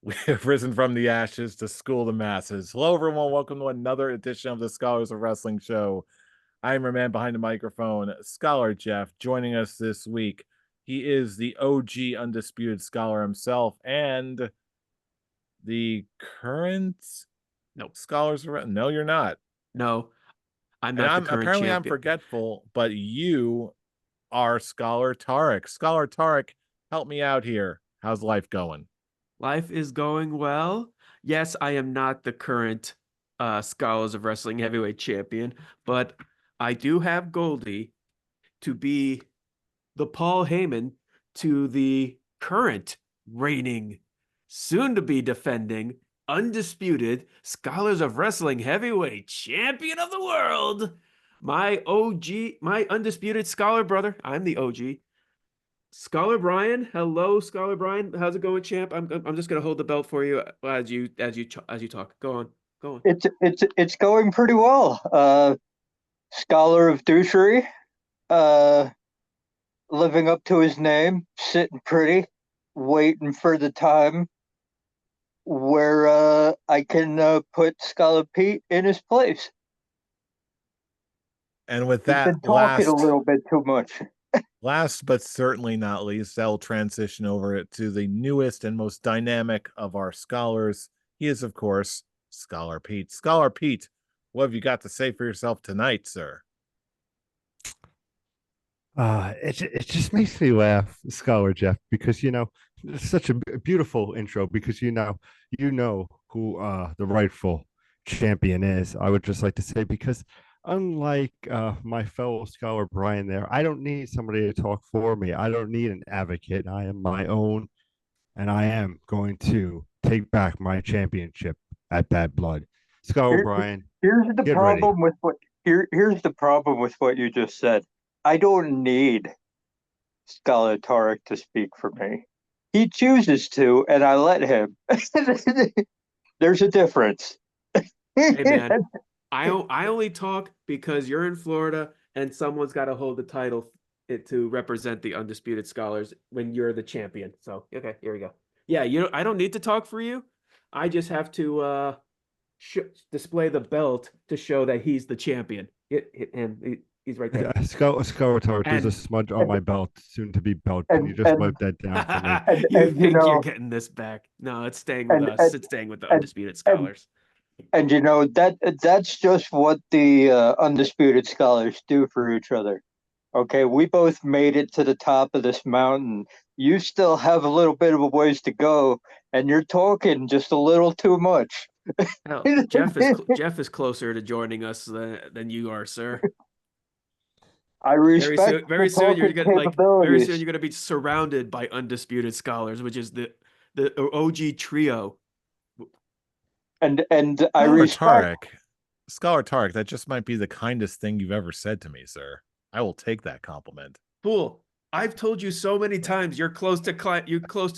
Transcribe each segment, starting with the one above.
We have risen from the ashes to school the masses. Hello, everyone. Welcome to another edition of the Scholars of Wrestling Show. I'm your man behind the microphone, Scholar Jeff. Joining us this week, he is the OG Undisputed Scholar himself and the current Nope. Scholars of Wrestling. No, you're not. No, I'm And not the I'm current apparently I'm champion. forgetful, but you are Scholar Tarek. Scholar Tarek, help me out here. How's life going? Life is going well. Yes, I am not the current Scholars of Wrestling heavyweight champion, but I do have Goldie to be the Paul Heyman to the current reigning, soon to be defending, undisputed Scholars of Wrestling heavyweight champion of the world. My OG, my undisputed scholar brother. I'm the OG. Scholar Brian, hello, Scholar Brian. How's it going, champ? I'm just gonna hold the belt for you as you talk. Go on, go on. It's going pretty well. Scholar of douchery, uh, living up to his name, sitting pretty, waiting for the time where I can put Scholar Pete in his place. And with He's that been talking a little bit too much. last but certainly not least, I'll transition over to the newest and most dynamic of our scholars. He is, of course, Scholar Pete. Scholar Pete, what have you got to say for yourself tonight, sir? It just makes me laugh, Scholar Jeff, because it's such a beautiful intro because you know who the rightful champion is. I would just like to say because unlike my fellow scholar Brian there, I don't need somebody to talk for me. I don't need an advocate. I am my own, and I am going to take back my championship at Bad Blood. Scholar Here, Brian, here's the get ready. problem with what here's the problem with what you just said. I don't need Scholar Tarek to speak for me. He chooses to, and I let him. There's a difference. Hey man, I only talk because you're in Florida and someone's got to hold the title to represent the undisputed scholars when you're the champion. So okay, here we go. Yeah, I don't need to talk for you. I just have to display the belt to show that he's the champion. He's right there. Skeletor, there's a And smudge on my belt, soon to be belt. Can you and just wipe that down for me? you and you think you're know getting this back? No, it's staying with and us. It's staying with the and undisputed and scholars. and you know that's just what the undisputed scholars do for each other. Okay, we both made it to the top of this mountain. You still have a little bit of a ways to go, and you're talking just a little too much. Hell, Jeff is closer to joining us than you are, sir. I Very respect soon, the talking very soon capabilities, you're gonna be surrounded by undisputed scholars, which is the OG trio. and I Scholar respect. Tarek. Scholar Tarek, that just might be the kindest thing you've ever said to me, sir. I will take that compliment. Fool, I've told you so many times you're close to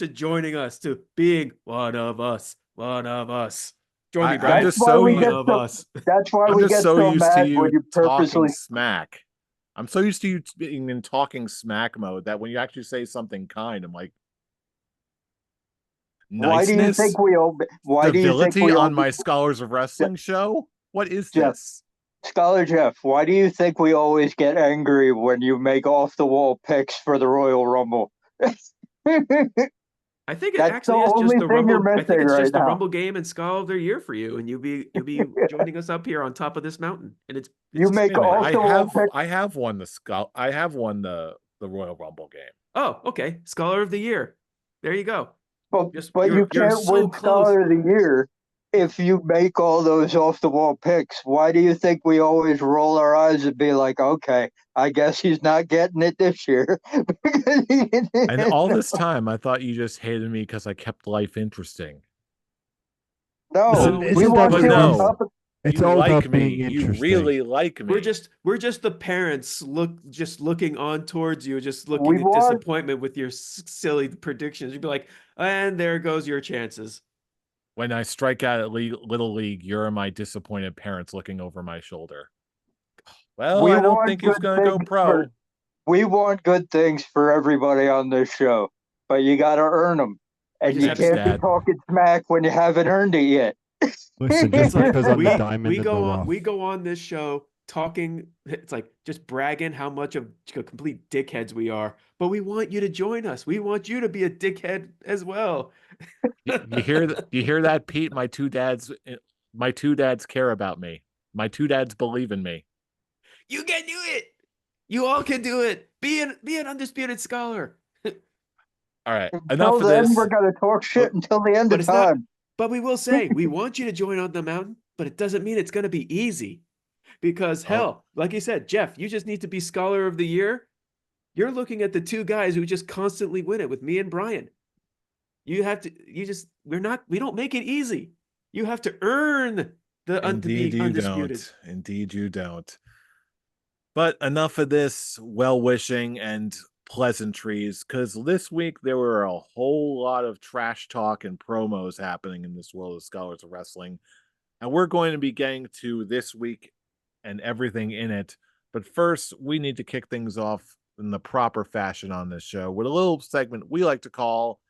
joining us, to being one of us, one of us. Join me, I'm Brian. That's just why so we One get used of so. us. That's why I'm we just get so so used to mad when you you talking purposely. smack. I'm so used to you being in talking smack mode that when you actually say something kind, I'm like, Why do you niceness, think we all? Why do you think civility we on all? my Scholars of Wrestling show. What is Jeff, this? Scholar Jeff, why do you think we always get angry when you make off the wall picks for the Royal Rumble? That's I think it the actually is just only the thing you're Rumble. I think missing it's right just the now. Rumble game and Skull of the year for you, and you'll be joining us up here on top of this mountain, and it's You make Wait a minute. off the wall picks. I have won the Royal Rumble game. Oh, okay, Scholar of the Year. There you go. But Just but you you're can't so win close. Scholar of the Year if you make all those off the wall picks. Why do you think we always roll our eyes and be like, okay, I guess he's not getting it this year? And all this time, I thought you just hated me because I kept life interesting. No, No, Isn't we we isn't just that want but the you on case? no. top of. It's You all like about me. being You interesting. really like me. We're just the parents just looking on towards you, just We looking at want disappointment with your silly predictions. You'd be like, and there goes your chances. When I strike out at Little League, you're my disappointed parents looking over my shoulder. Well, we I don't want think he's good going to go things for pro. we want good things for everybody on this show, but you got to earn them. And just you have can't be Dad. talking smack when you haven't earned it yet. Listen, It's just like because I'm the we diamond in the rough. we go on this show talking. It's like just bragging how much of complete dickheads we are. But we want you to join us. We want you to be a dickhead as well. You hear that, Pete? My two dads care about me. My two dads believe in me. You can do it. You all can do it. Be an undisputed scholar. All right, Until enough of then, this. we're gonna talk shit But, until the end but of it's not. time. But we will say we want you to join on the mountain. But it doesn't mean it's going to be easy, because Oh. hell, like you said, Jeff, you just need to be Scholar of the Year. You're looking at the two guys who just constantly win it with me and Brian. We don't make it easy. You have to earn to Indeed be you undisputed. don't. Indeed you don't. But enough of this well-wishing and pleasantries, because this week there were a whole lot of trash talk and promos happening in this world of Scholars of Wrestling. And we're going to be getting to this week and everything in it. But first, we need to kick things off in the proper fashion on this show with a little segment we like to call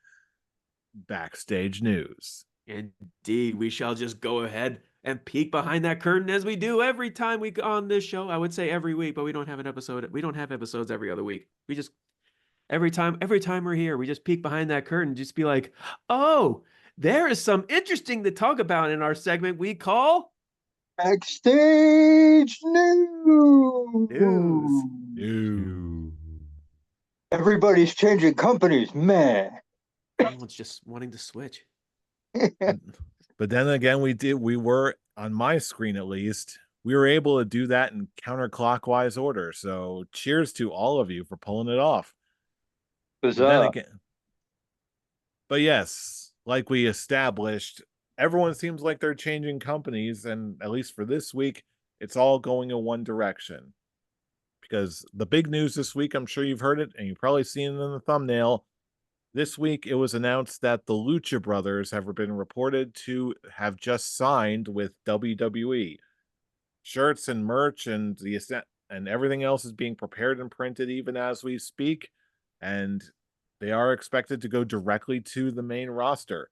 Backstage News. Indeed, we shall just go ahead and peek behind that curtain as we do every time we go on this show. I would say every week, but we don't have an episode. We don't have episodes every other week. We just every time we're here, we just peek behind that curtain, just be like, oh, there is some interesting to talk about in our segment we call Backstage news. Ew. Everybody's changing companies, man. Everyone's just wanting to switch. But then again, we were, on my screen at least, we were able to do that in counterclockwise order. So cheers to all of you for pulling it off. But then Bizarre. again, but yes, like we established, everyone seems like they're changing companies, and at least for this week, it's all going in one direction. Because the big news this week, I'm sure you've heard it, and you've probably seen it in the thumbnail. This week, it was announced that the Lucha brothers have been reported to have just signed with WWE. Shirts and merch and everything else is being prepared and printed even as we speak, and they are expected to go directly to the main roster.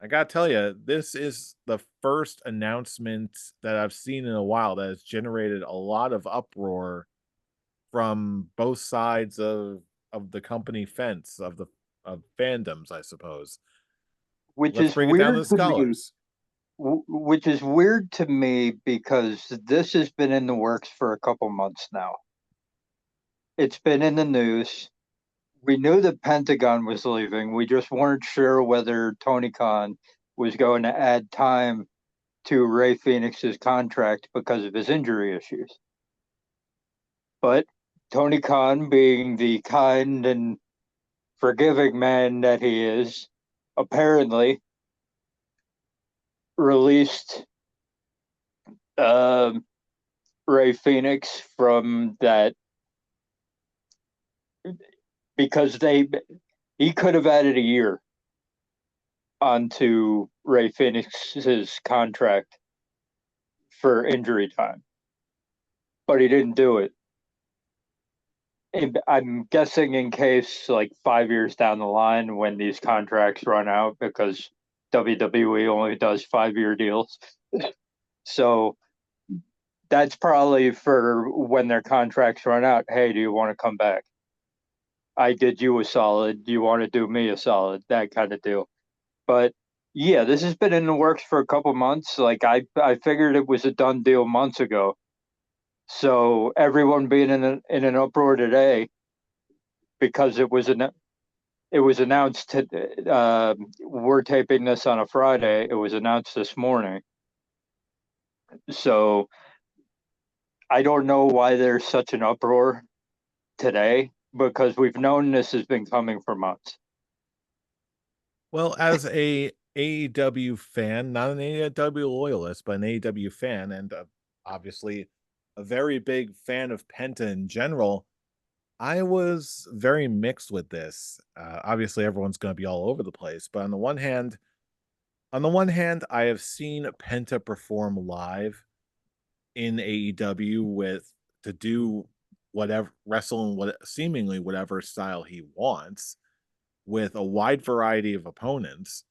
I gotta tell you, this is the first announcement that I've seen in a while that has generated a lot of uproar from both sides of the company fence of fandoms, I suppose. Which Let's is break it down to weird the to me. scholars. Which is weird to me because this has been in the works for a couple months now. It's been in the news. We knew the Pentagon was leaving. We just weren't sure whether Tony Khan was going to add time to Ray Phoenix's contract because of his injury issues. But Tony Khan, being the kind and forgiving man that he is, apparently released Ray Phoenix from that because he could have added a year onto Ray Phoenix's contract for injury time, but he didn't do it. I'm guessing in case like 5 years down the line when these contracts run out, because WWE only does 5-year deals. So that's probably for when their contracts run out. Hey, do you want to come back? I did you a solid. Do you want to do me a solid? That kind of deal. But yeah, this has been in the works for a couple months. Like I figured it was a done deal months ago. So everyone being in an uproar today because it was announced. We're taping this on a Friday. It was announced this morning. So I don't know why there's such an uproar today, because we've known this has been coming for months. Well, as a AEW fan, not an AEW loyalist, but an AEW fan, and obviously a very big fan of Penta in general, I was very mixed with this. Obviously, everyone's going to be all over the place, but on the one hand, I have seen Penta perform live in AEW to do whatever, wrestle in what seemingly whatever style he wants, with a wide variety of opponents.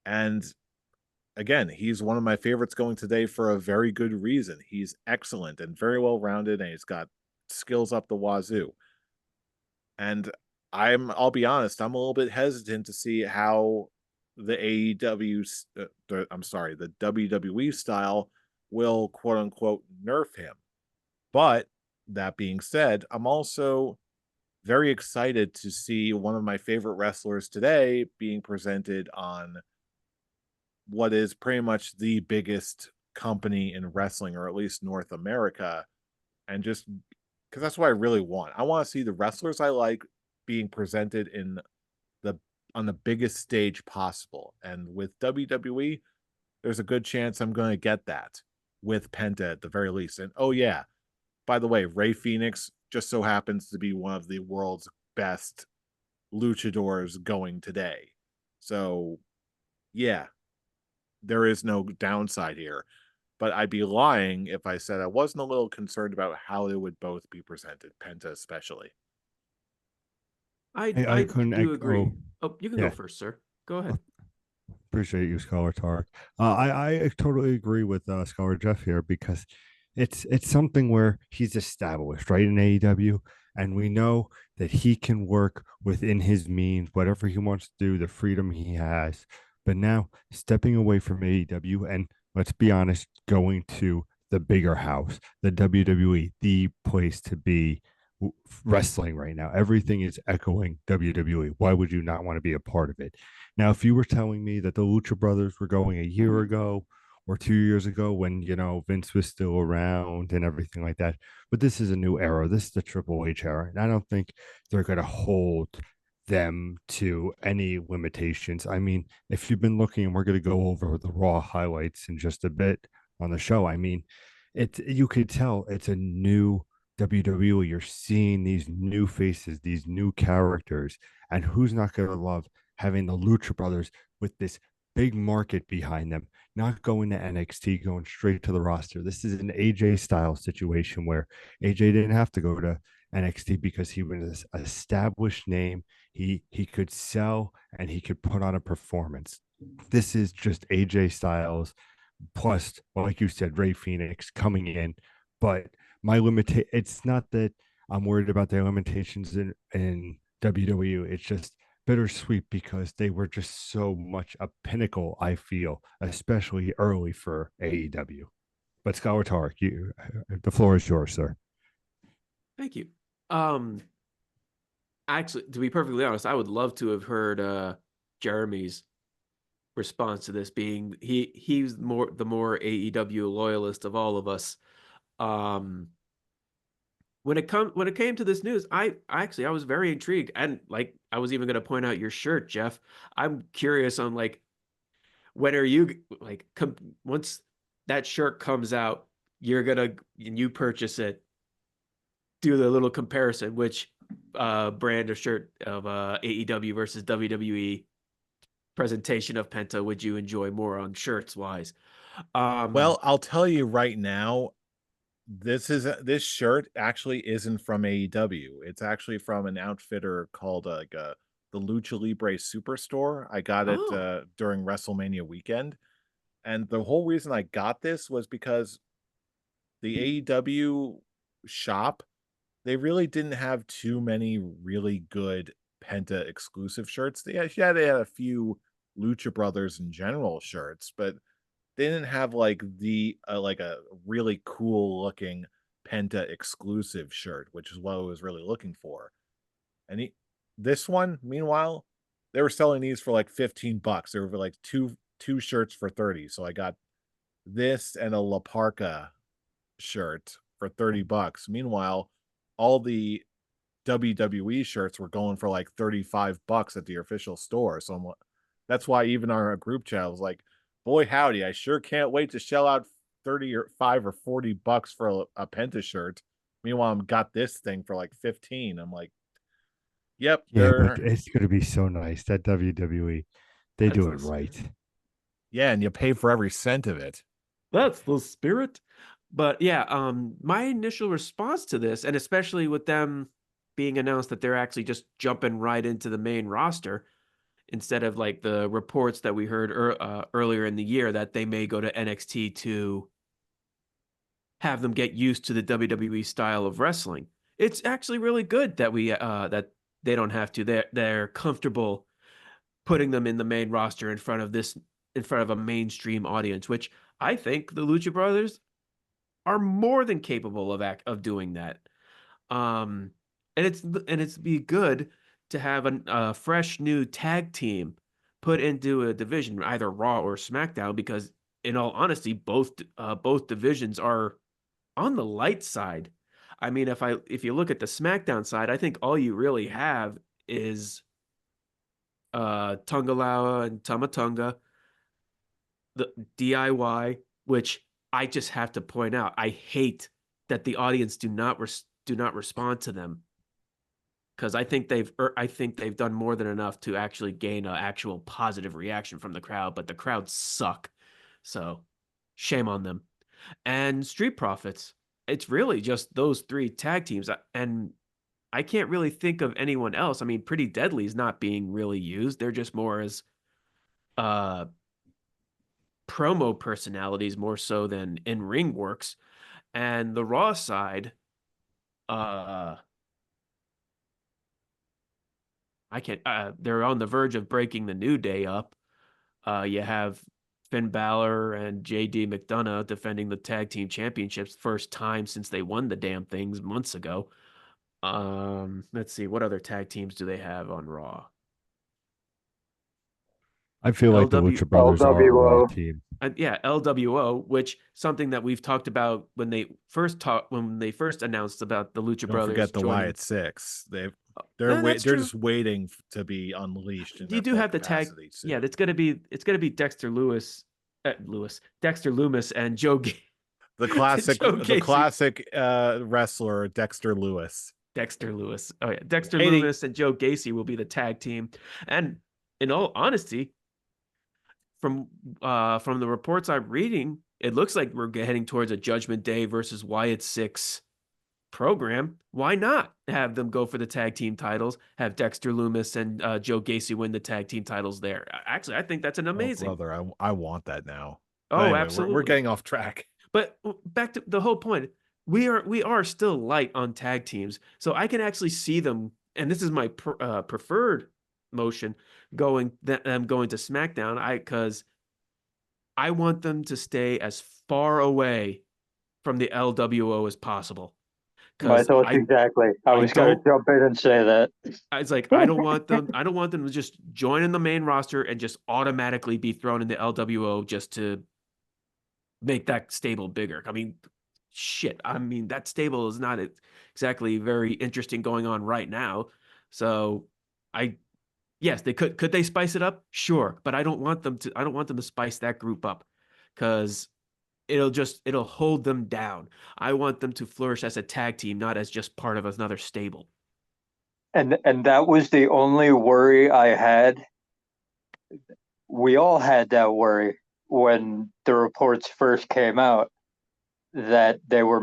And again, he's one of my favorites going today for a very good reason. He's excellent and very well rounded, and he's got skills up the wazoo. And I'll be honest, I'm a little bit hesitant to see how the the WWE style will quote unquote nerf him. But that being said, I'm also very excited to see one of my favorite wrestlers today being presented on what is pretty much the biggest company in wrestling, or at least North America. And just because that's what I really want. I want to see the wrestlers I like being presented in the on the biggest stage possible. And with WWE, there's a good chance I'm going to get that with Penta at the very least. And oh yeah, by the way, Ray Phoenix just so happens to be one of the world's best luchadors going today. So yeah, there is no downside here. But I'd be lying if I said I wasn't a little concerned about how they would both be presented, Penta especially. I couldn't do agree. echo. Oh, you can Yeah. go first, sir. Go ahead. Appreciate you, Scholar Tark. I totally agree with Scholar Jeff here because it's something where he's established right in AEW, and we know that he can work within his means, whatever he wants to do, the freedom he has. But now stepping away from AEW and let's be honest, going to the bigger house, the WWE, the place to be wrestling right now. Everything is echoing WWE. Why would you not want to be a part of it? Now, if you were telling me that the Lucha Brothers were going a year ago or 2 years ago when, Vince was still around and everything like that, but this is a new era. This is the Triple H era. And I don't think they're going to hold them to any limitations. I mean, if you've been looking, and we're going to go over the Raw highlights in just a bit on the show, I mean, you could tell it's a new WWE. You're seeing these new faces, these new characters, and who's not going to love having the Lucha Brothers with this big market behind them, not going to NXT, going straight to the roster. This is an AJ style situation where AJ didn't have to go to NXT because he was an established name. He could sell and he could put on a performance. This is just AJ Styles plus, like you said, Ray Phoenix coming in. But it's not that I'm worried about their limitations in WWE. It's just bittersweet because they were just so much a pinnacle, I feel, especially early for AEW. But Scholar Tark, the floor is yours, sir. Thank you. Actually, to be perfectly honest, I would love to have heard Jeremy's response to this, being he's the more AEW loyalist of all of us. When it came to this news, I was very intrigued, and like I was even going to point out your shirt, Jeff. I'm curious on like when are you like once that shirt comes out, you purchase it, do the little comparison, which brand or shirt of AEW versus WWE presentation of Penta would you enjoy more on shirts wise? Well, I'll tell you right now, this shirt actually isn't from AEW. It's actually from an outfitter called the Lucha Libre Superstore. I got it during WrestleMania weekend, and the whole reason I got this was because the AEW shop, they really didn't have too many really good Penta exclusive shirts. They had a few Lucha Brothers in general shirts, but they didn't have like a really cool looking Penta exclusive shirt, which is what I was really looking for. And this one, meanwhile, they were selling these for like $15. They were like two shirts for 30. So I got this and a La Parca shirt for $30. Meanwhile, all the WWE shirts were going for like $35 at the official store. So that's why even our group chat was like, boy, howdy, I sure can't wait to shell out 30 or $40 for a Penta shirt. Meanwhile, I'm got this thing for like 15. I'm like, yep, Yeah, but it's going to be so nice that WWE, they do it right. Yeah, and you pay for every cent of it. That's the spirit. But yeah, my initial response to this, and especially with them being announced that they're actually just jumping right into the main roster instead of like the reports that we heard earlier in the year that they may go to NXT to have them get used to the WWE style of wrestling. It's actually really good that that they don't have to. They're comfortable putting them in the main roster in front of a mainstream audience, which I think the Lucha Brothers are more than capable of doing that. Um, and it's be good to have a fresh new tag team put into a division, either Raw or SmackDown, because in all honesty, both divisions are on the light side. I mean, if you look at the SmackDown side, I think all you really have is Tungalawa and Tamatonga, the DIY, which I just have to point out, I hate that the audience do not respond to them, because I think they've done more than enough to actually gain an actual positive reaction from the crowd, but the crowds suck. So shame on them. And Street Profits, it's really just those three tag teams. And I can't really think of anyone else. I mean, Pretty Deadly is not being really used. They're just more as uh promo personalities more so than in ring works. And the Raw side, uh I can't they're on the verge of breaking the New Day up. You have Finn Balor and JD McDonough defending the tag team championships, first time since they won the damn things months ago. Let's see, what other tag teams do they have on Raw? I feel like the LW Lucha Brothers are a Raw LWO. team. Yeah, LWO, which something that we've talked about when they first announced about the Lucha Don't Brothers forget the joining. Wyatt Six. That's They're true. just waiting to be unleashed in You their do full have the tag. capacity soon. Yeah, it's gonna be Dexter Loomis, and The classic Joe wrestler Dexter Lewis. Dexter Lewis. Oh yeah, Dexter Hating- Loomis and Joe Gacy will be the tag team. And in all honesty, from the reports I'm reading, it looks like we're heading towards a Judgment Day versus Wyatt Six program. Why not have them go for the tag team titles? Have Dexter Loomis and Joe Gacy win the tag team titles there. Actually, I think that's an amazing. Oh, brother, I want that now. But Oh, anyway, absolutely. we're getting off track. But back to the whole point, we are still light on tag teams, so I can actually see them, and this is my preferred motion going to SmackDown. Because I want them to stay as far away from the LWO as possible. My Because thoughts exactly. I was going to jump in and say that. It's like I don't want them to just join in the main roster and just automatically be thrown in the LWO just to make that stable bigger. I mean, shit. I mean, that stable is not exactly very interesting going on right now. So yes, they could they spice it up? Sure. But I don't want them to spice that group up, because it'll hold them down. I want them to flourish as a tag team, not as just part of another stable. And that was the only worry I had. We all had that worry when the reports first came out that they were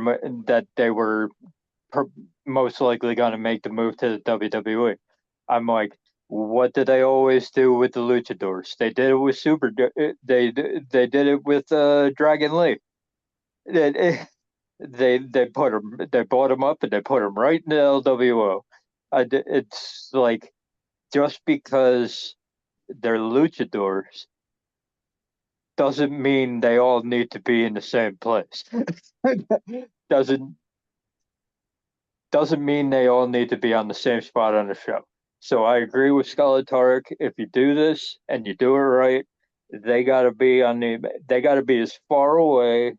most likely going to make the move to the WWE. I'm like, what did they always do with the luchadors? They did it with they did it with Dragon Lee. They bought him up and they put him right in the LWO. It's like, just because they're luchadors doesn't mean they all need to be in the same place. doesn't mean they all need to be on the same spot on the show. So I agree with Scarlett Tarek. If you do this and you do it right, they got to be as far away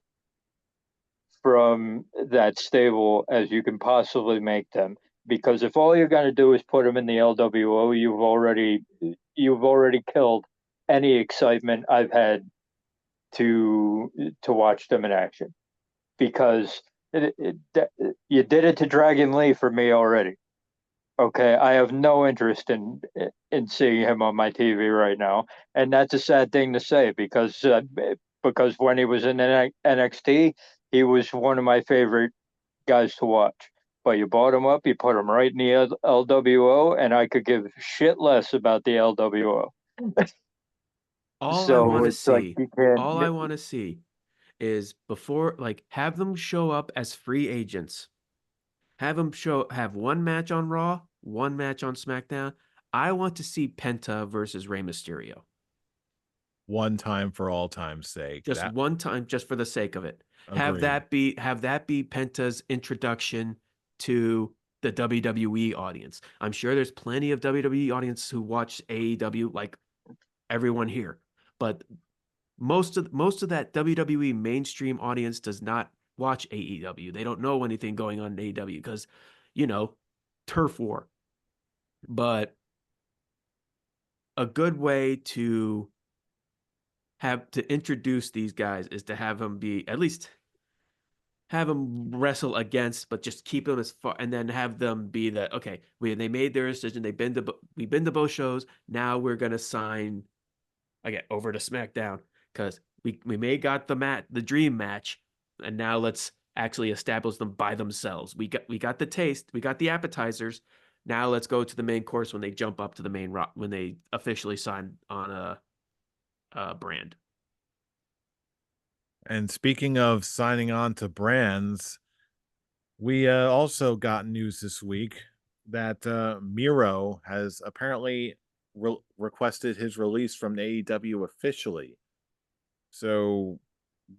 from that stable as you can possibly make them. Because if all you're going to do is put them in the LWO, you've already killed any excitement I've had to watch them in action. Because you did it to Dragon Lee for me already. Okay, I have no interest in seeing him on my TV right now, and that's a sad thing to say, because when he was in NXT, he was one of my favorite guys to watch. but you bought him up, you put him right in the LWO, and I could give shit less about the LWO. All I So want to it's like see, you can't. all I want to see is before, like, have them show up as free agents. Have one match on Raw, one match on SmackDown. I want to see Penta versus Rey Mysterio. One time for all time's sake. Just one time, just for the sake of it. Have Agreed. that be Penta's introduction to the WWE audience. I'm sure there's plenty of WWE audience who watch AEW, like everyone here, but most of that WWE mainstream audience does not watch AEW. They don't know anything going on in AEW because, turf war. But a good way to introduce these guys is to have them be, at least have them wrestle against, but just keep them as far, and then have them be that, okay, they made their decision. We've been to both shows. Now we're gonna sign again over to SmackDown because we may got the dream match, and now let's actually establish them by themselves. We got the taste, we got the appetizers. Now let's go to the main course when they jump up to the main rock, when they officially sign on a brand. And speaking of signing on to brands, we also got news this week that Miro has apparently requested his release from AEW officially. So,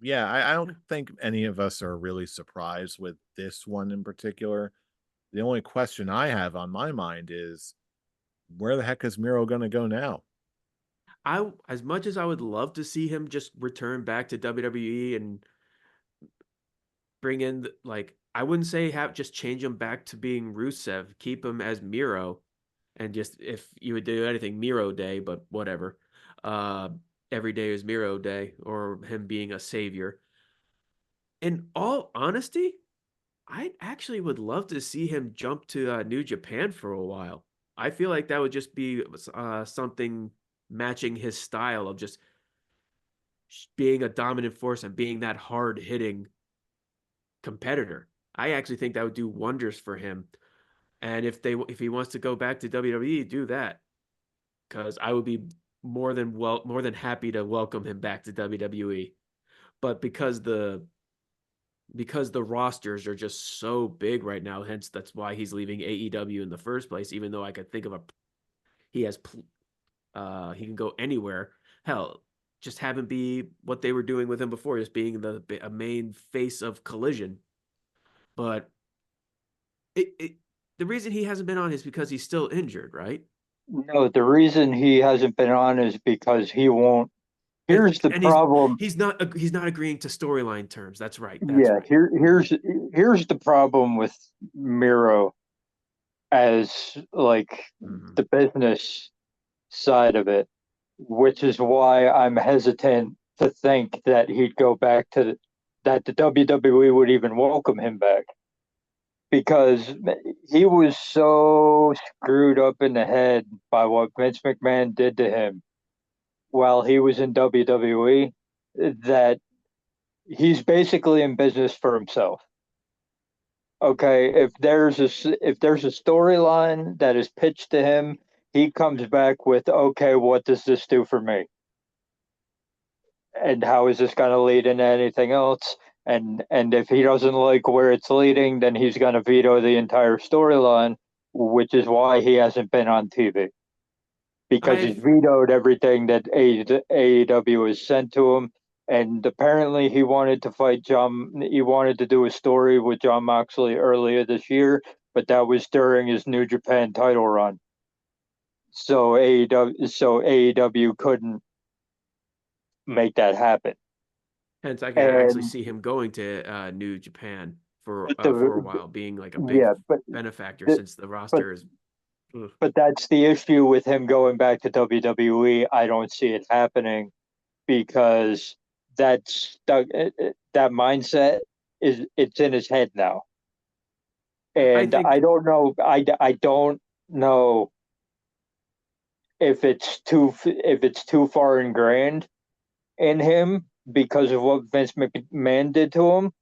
yeah, I don't think any of us are really surprised with this one in particular. The only question I have on my mind is, where the heck is Miro going to go now? As much as I would love to see him just return back to WWE and bring in, like, I wouldn't say just change him back to being Rusev, keep him as Miro, and just, if you would do anything, Miro Day, but whatever. Uh, every day is Miro Day, or him being a savior. In all honesty, I actually would love to see him jump to New Japan for a while. I feel like that would just be something matching his style of just being a dominant force and being that hard hitting competitor. I actually think that would do wonders for him. And if he wants to go back to WWE, do that, because I would be more than happy to welcome him back to WWE. But because the rosters are just so big right now, hence that's why he's leaving AEW in the first place. Even though I could think of he can go anywhere. Hell, just have him be what they were doing with him before, just being a main face of Collision. But the reason he hasn't been on is because he's still injured, right? No, the reason he hasn't been on is because he won't. Here's the problem. He's not agreeing to storyline terms. That's right. That's Yeah, right. here's the problem with Miro as like the business side of it, which is why I'm hesitant to think that he'd go back to that the WWE would even welcome him back, because he was so screwed up in the head by what Vince McMahon did to him while he was in WWE that he's basically in business for himself. Okay, if there's a storyline that is pitched to him, he comes back with, okay, what does this do for me? And how is this going to lead into anything else? And if he doesn't like where it's leading, then he's going to veto the entire storyline, which is why he hasn't been on TV, because he's vetoed everything that AEW has sent to him. And apparently he wanted to fight he wanted to do a story with Jon Moxley earlier this year, but that was during his New Japan title run. So AEW couldn't make that happen. Hence, I can actually see him going to New Japan for a while, being like a big benefactor, since the roster is. But that's the issue with him going back to WWE. I don't see it happening because that mindset it's in his head now, and I don't know. I don't know if it's too far ingrained in him because of what Vince McMahon did to him,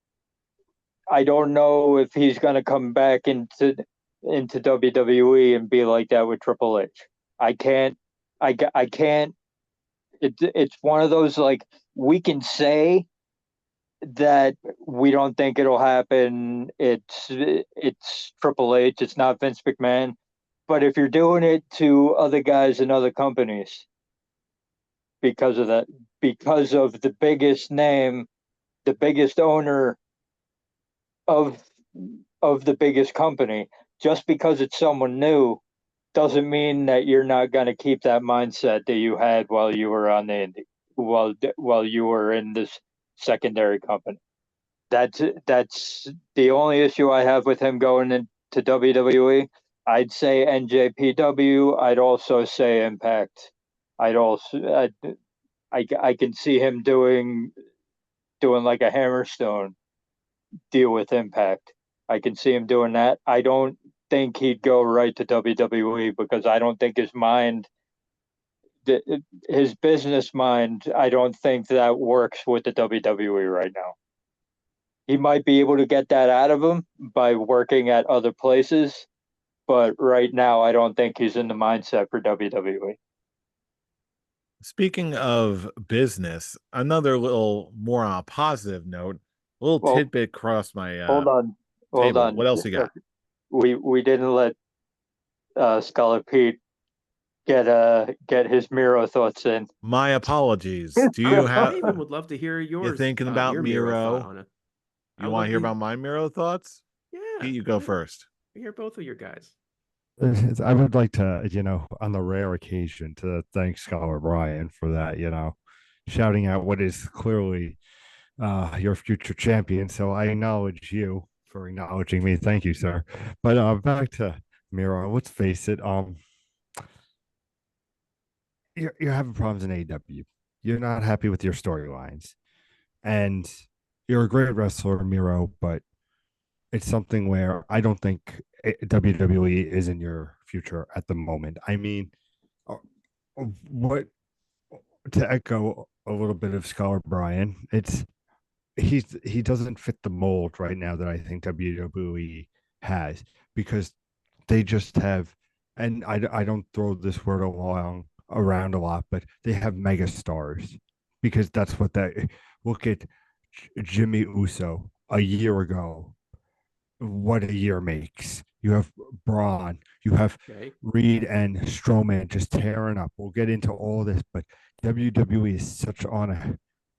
I don't know if he's going to come back into WWE and be like that with Triple H. I can't. I can't. It's one of those, like, we can say that we don't think it'll happen. It's Triple H. It's not Vince McMahon. But if you're doing it to other guys in other companies because of that, because of the biggest name, the biggest owner of the biggest company, just because it's someone new doesn't mean that you're not going to keep that mindset that you had while you were on the while you were in this secondary company. That's the only issue I have with him going into WWE. I'd say NJPW. I'd also say Impact. I can see him doing like a Hammerstone deal with Impact. I can see him doing that. I don't think he'd go right to WWE because I don't think his business mind, I don't think that works with the WWE right now. He might be able to get that out of him by working at other places, but right now I don't think he's in the mindset for WWE. Speaking of business, another little more on a positive note, a little Well, tidbit crossed my hold on, hold table. on. What else you got? We didn't let Scholar Pete get his Miro thoughts in. My apologies. Do you I have? even would love to hear yours. You're thinking about your Miro thought Miro? on it. You want to hear about my Miro thoughts? Yeah, Pete, you go first. I hear both of your guys. I would like to, on the rare occasion, to thank Scholar Brian for that, shouting out what is clearly your future champion. So I acknowledge you for acknowledging me. Thank you, sir. But back to Miro. Let's face it. You're having problems in AEW. You're not happy with your storylines, and you're a great wrestler, Miro. But it's something where I don't think WWE is in your future at the moment. I mean, uh, what to echo a little bit of Scholar Brian, he doesn't fit the mold right now that I think WWE has because they just have, and I don't throw this word along around a lot, but they have mega stars because that's what that. Look at Jimmy Uso a year ago. What a year makes. You have Braun, you have Reed and Strowman just tearing up. We'll get into all this, but WWE is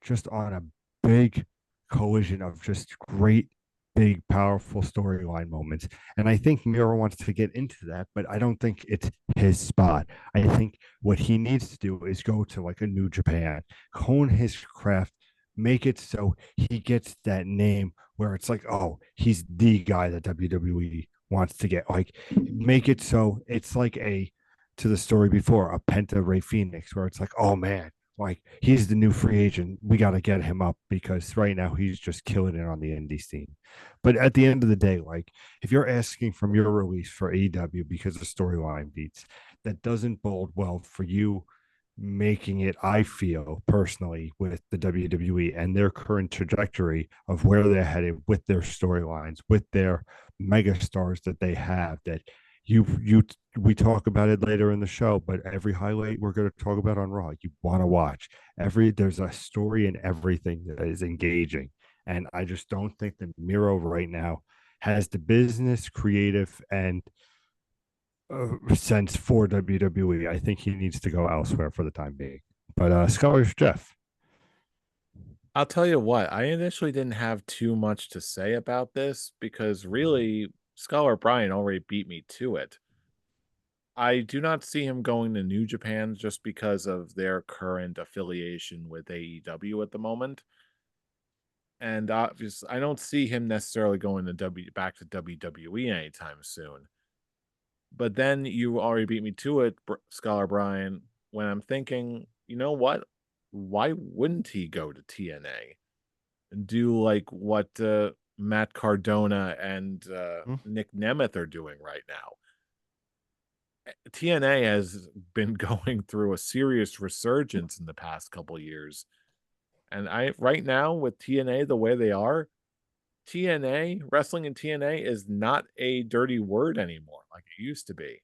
just on a big collision of just great, big, powerful storyline moments. And I think Miro wants to get into that, but I don't think it's his spot. I think what he needs to do is go to like a New Japan, hone his craft, make it so he gets that name where it's like, oh, he's the guy that WWE wants to get. Like, make it so it's like to the story before, a Penta Ray Phoenix, where it's like, oh man, like he's the new free agent. We got to get him up because right now he's just killing it on the indie scene. But at the end of the day, like if you're asking from your release for AEW because of storyline beats, that doesn't bode well for you making it, I feel personally, with the WWE and their current trajectory of where they're headed with their storylines, with their mega stars that they have. That we talk about it later in the show, but every highlight we're going to talk about on Raw, you want to watch. There's a story in everything that is engaging, and I just don't think that Miro right now has the business, creative, and sense for WWE. I think he needs to go elsewhere for the time being. But Scholars Jeff. I'll tell you what, I initially didn't have too much to say about this because really, Scholar Brian already beat me to it. I do not see him going to New Japan just because of their current affiliation with AEW at the moment. And obviously, I don't see him necessarily going to back to WWE anytime soon. But then you already beat me to it, Scholar Brian, when I'm thinking, you know what? Why wouldn't he go to TNA and do like what Matt Cardona and Nick Nemeth are doing right now? TNA has been going through a serious resurgence in the past couple years. And right now with TNA the way they are, TNA, wrestling in TNA is not a dirty word anymore like it used to be.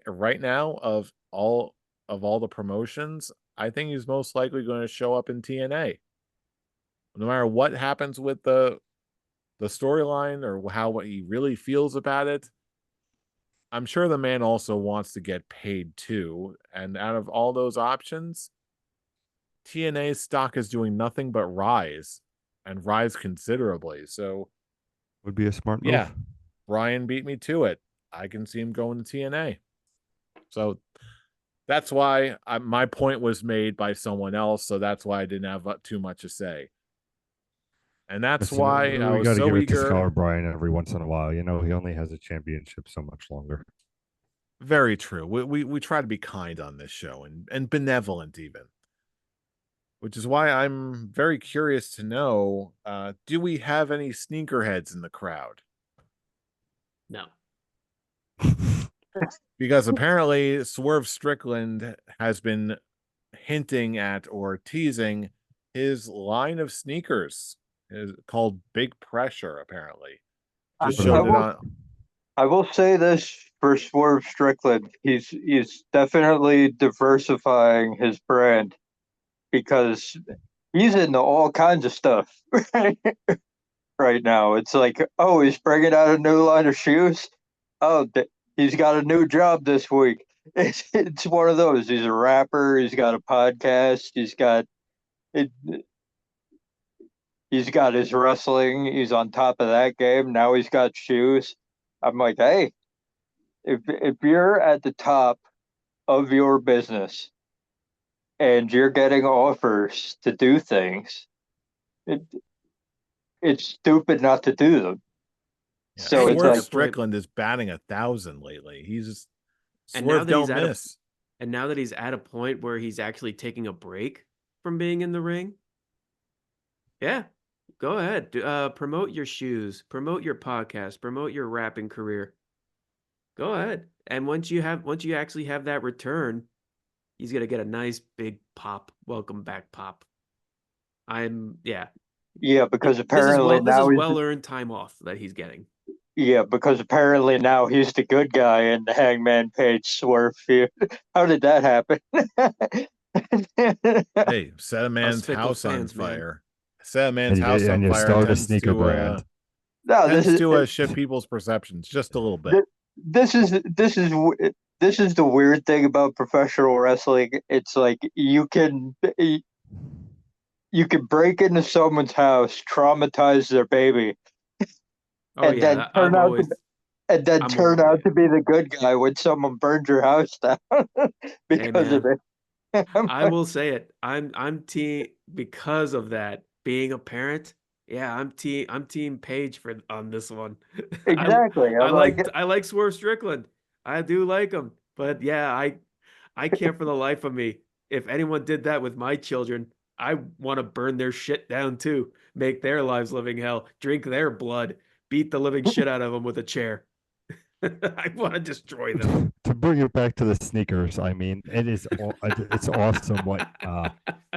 Right now of all the promotions, I think he's most likely going to show up in TNA. No matter what happens with the storyline or how what he really feels about it, I'm sure the man also wants to get paid too. And out of all those options, TNA's stock is doing nothing but rise and rise considerably. So, Would be a smart yeah, move. Brian beat me to it. I can see him going to TNA. So that's why my point was made by someone else. So that's why I didn't have too much to say. And that's Listen, why I we was got to so give it to eager. Scholar Brian every once in a while. You know, he only has a championship so much longer. Very true. We try to be kind on this show and benevolent even. Which is why I'm very curious to know, do we have any sneakerheads in the crowd? No. Because apparently Swerve Strickland has been hinting at or teasing his line of sneakers is called Big Pressure, apparently. I, Just What I showed it will on. I will say this for Swerve Strickland. He's definitely diversifying his brand because he's into all kinds of stuff right now. It's like, oh, he's bringing out a new line of shoes. Oh, he's got a new job this week. It's one of those. He's a rapper. He's got a podcast. It, he's got his wrestling. He's on top of that game. Now he's got shoes. I'm like, hey, if you're at the top of your business and you're getting offers to do things, it, it's stupid not to do them. Yeah, So And it's he's at Swerve a like, point, Strickland is batting 1,000 lately. He's just and now Swerve that he's don't at a miss. and now that he's at a point where he's actually taking a break from being in the ring, yeah, go ahead. Promote your shoes, promote your podcast, promote your rapping career. Go ahead. And once you actually have that return, he's gonna get a nice big pop. Welcome back pop. Yeah. yeah, because apparently This is now he's well earned time off that he's getting. yeah, because apparently now he's the good guy in the Hangman Page Swerve feud. How did that happen? Hey, set a man's fickle house on fans, man. fire. Set a man's house And on you fire start a sneaker brand. No, tends to shift people's perceptions just a little bit. this is this is the weird thing about professional wrestling. It's like you can break into someone's house, traumatize their baby, Oh and then yeah, I'm turn all out to be the good guy when someone burns your house down hey because of man. it. I will say it. I'm team because of that. Being a parent, yeah, I'm team Page for on this one. I Exactly. I'm like, I like Swerve Strickland. I do like him. But yeah, I can't for the life of me. If anyone did that with my children, I want to burn their shit down too. Make their lives living hell. Drink their blood. Beat the living shit out of them with a chair. I want to destroy them. To bring it back to the sneakers, I mean, it's awesome what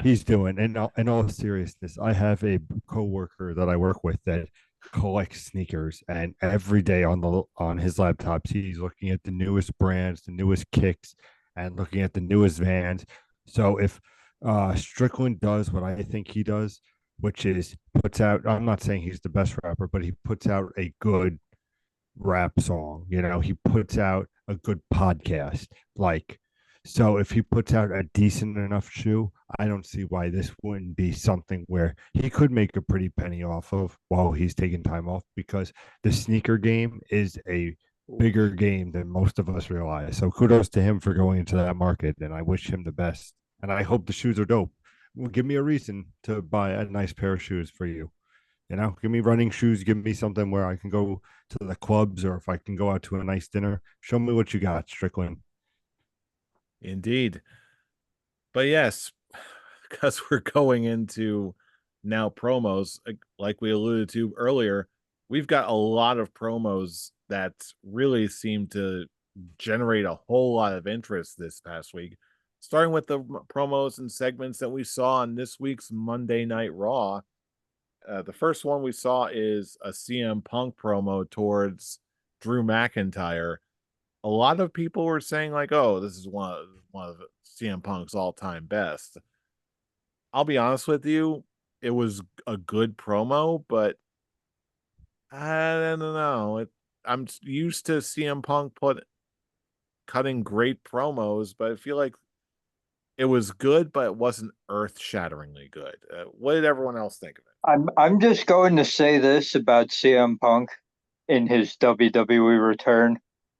he's doing. And in all seriousness, I have a coworker that I work with that collects sneakers, and every day on his laptops, he's looking at the newest brands, the newest kicks, and looking at the newest Vans. So if Strickland does what I think he does, which is puts out, I'm not saying he's the best rapper, but he puts out a good rap song. You know, he puts out a good podcast. Like, so if he puts out a decent enough shoe, I don't see why this wouldn't be something where he could make a pretty penny off of while he's taking time off, because the sneaker game is a bigger game than most of us realize. So kudos to him for going into that market, and I wish him the best. And I hope the shoes are dope. Well, give me a reason to buy a nice pair of shoes for you. You know, give me running shoes. Give me something where I can go to the clubs, or if I can go out to a nice dinner. Show me what you got, Strickland. Indeed. But yes, because we're going into now promos, like we alluded to earlier, we've got a lot of promos that really seem to generate a whole lot of interest this past week. Starting with the promos and segments that we saw on this week's Monday Night Raw. The first one we saw is a CM Punk promo towards Drew McIntyre. A lot of people were saying like, "Oh, this is one of CM Punk's all-time best." I'll be honest with you, it was a good promo, but I don't know. I'm used to CM Punk cutting great promos, but I feel like it was good, but it wasn't earth-shatteringly good. What did everyone else think of it? I'm just going to say this about CM Punk in his WWE return.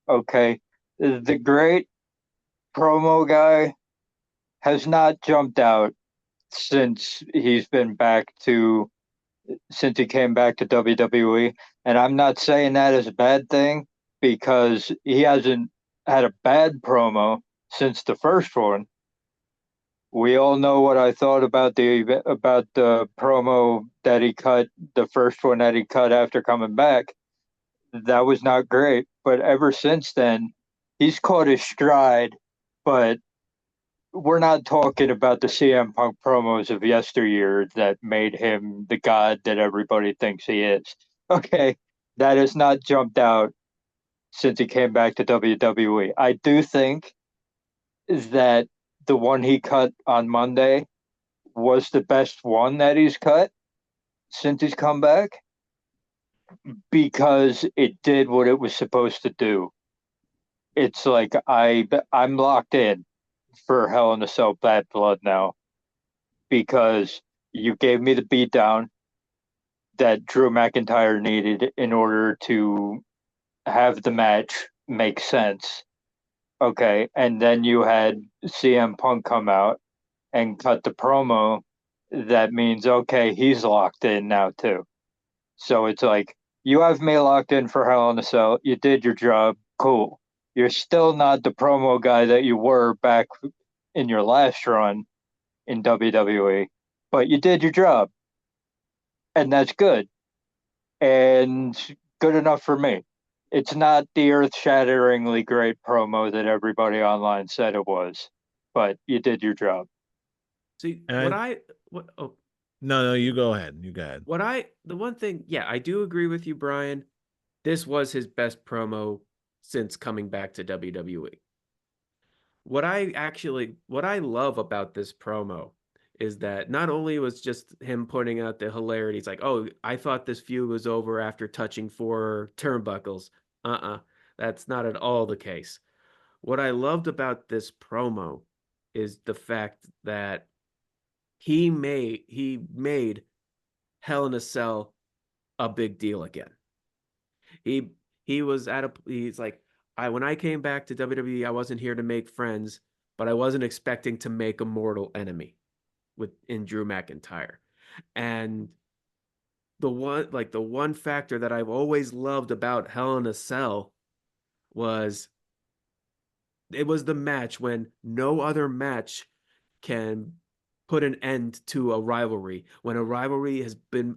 Okay. The great promo guy has not jumped out since since he came back to WWE. And I'm not saying that as a bad thing because he hasn't had a bad promo since the first one. We all know what I thought about the promo that he cut, the first one that he cut after coming back. That was not great, but ever since then, he's caught his stride. But we're not talking about the CM Punk promos of yesteryear that made him the god that everybody thinks he is. Okay, that has not jumped out since he came back to WWE. I do think that the one he cut on Monday was the best one that he's cut since he's come back because it did what it was supposed to do. It's like I'm locked in for Hell in a Cell Bad Blood now because you gave me the beatdown that Drew McIntyre needed in order to have the match make sense. Okay, and then you had CM Punk come out and cut the promo. That means okay, he's locked in now too. So it's like you have me locked in for Hell in a Cell. You did your job. Cool. You're still not the promo guy that you were back in your last run in WWE, but you did your job. And that's good. And good enough for me. It's not the earth-shatteringly great promo that everybody online said it was, but you did your job. See, And oh, no, you go ahead. You go ahead. the one thing, yeah, I do agree with you, Brian. This was his best promo since coming back to WWE. What I love about this promo is that not only was just him pointing out the hilarity, it's like, oh, I thought this feud was over after touching 4 turnbuckles. That's not at all the case. What I loved about this promo is the fact that he made Hell in a Cell a big deal again. He's like, when I came back to WWE, I wasn't here to make friends, but I wasn't expecting to make a mortal enemy in Drew McIntyre. And the one factor that I've always loved about Hell in a Cell was it was the match when no other match can put an end to a rivalry. When a rivalry has been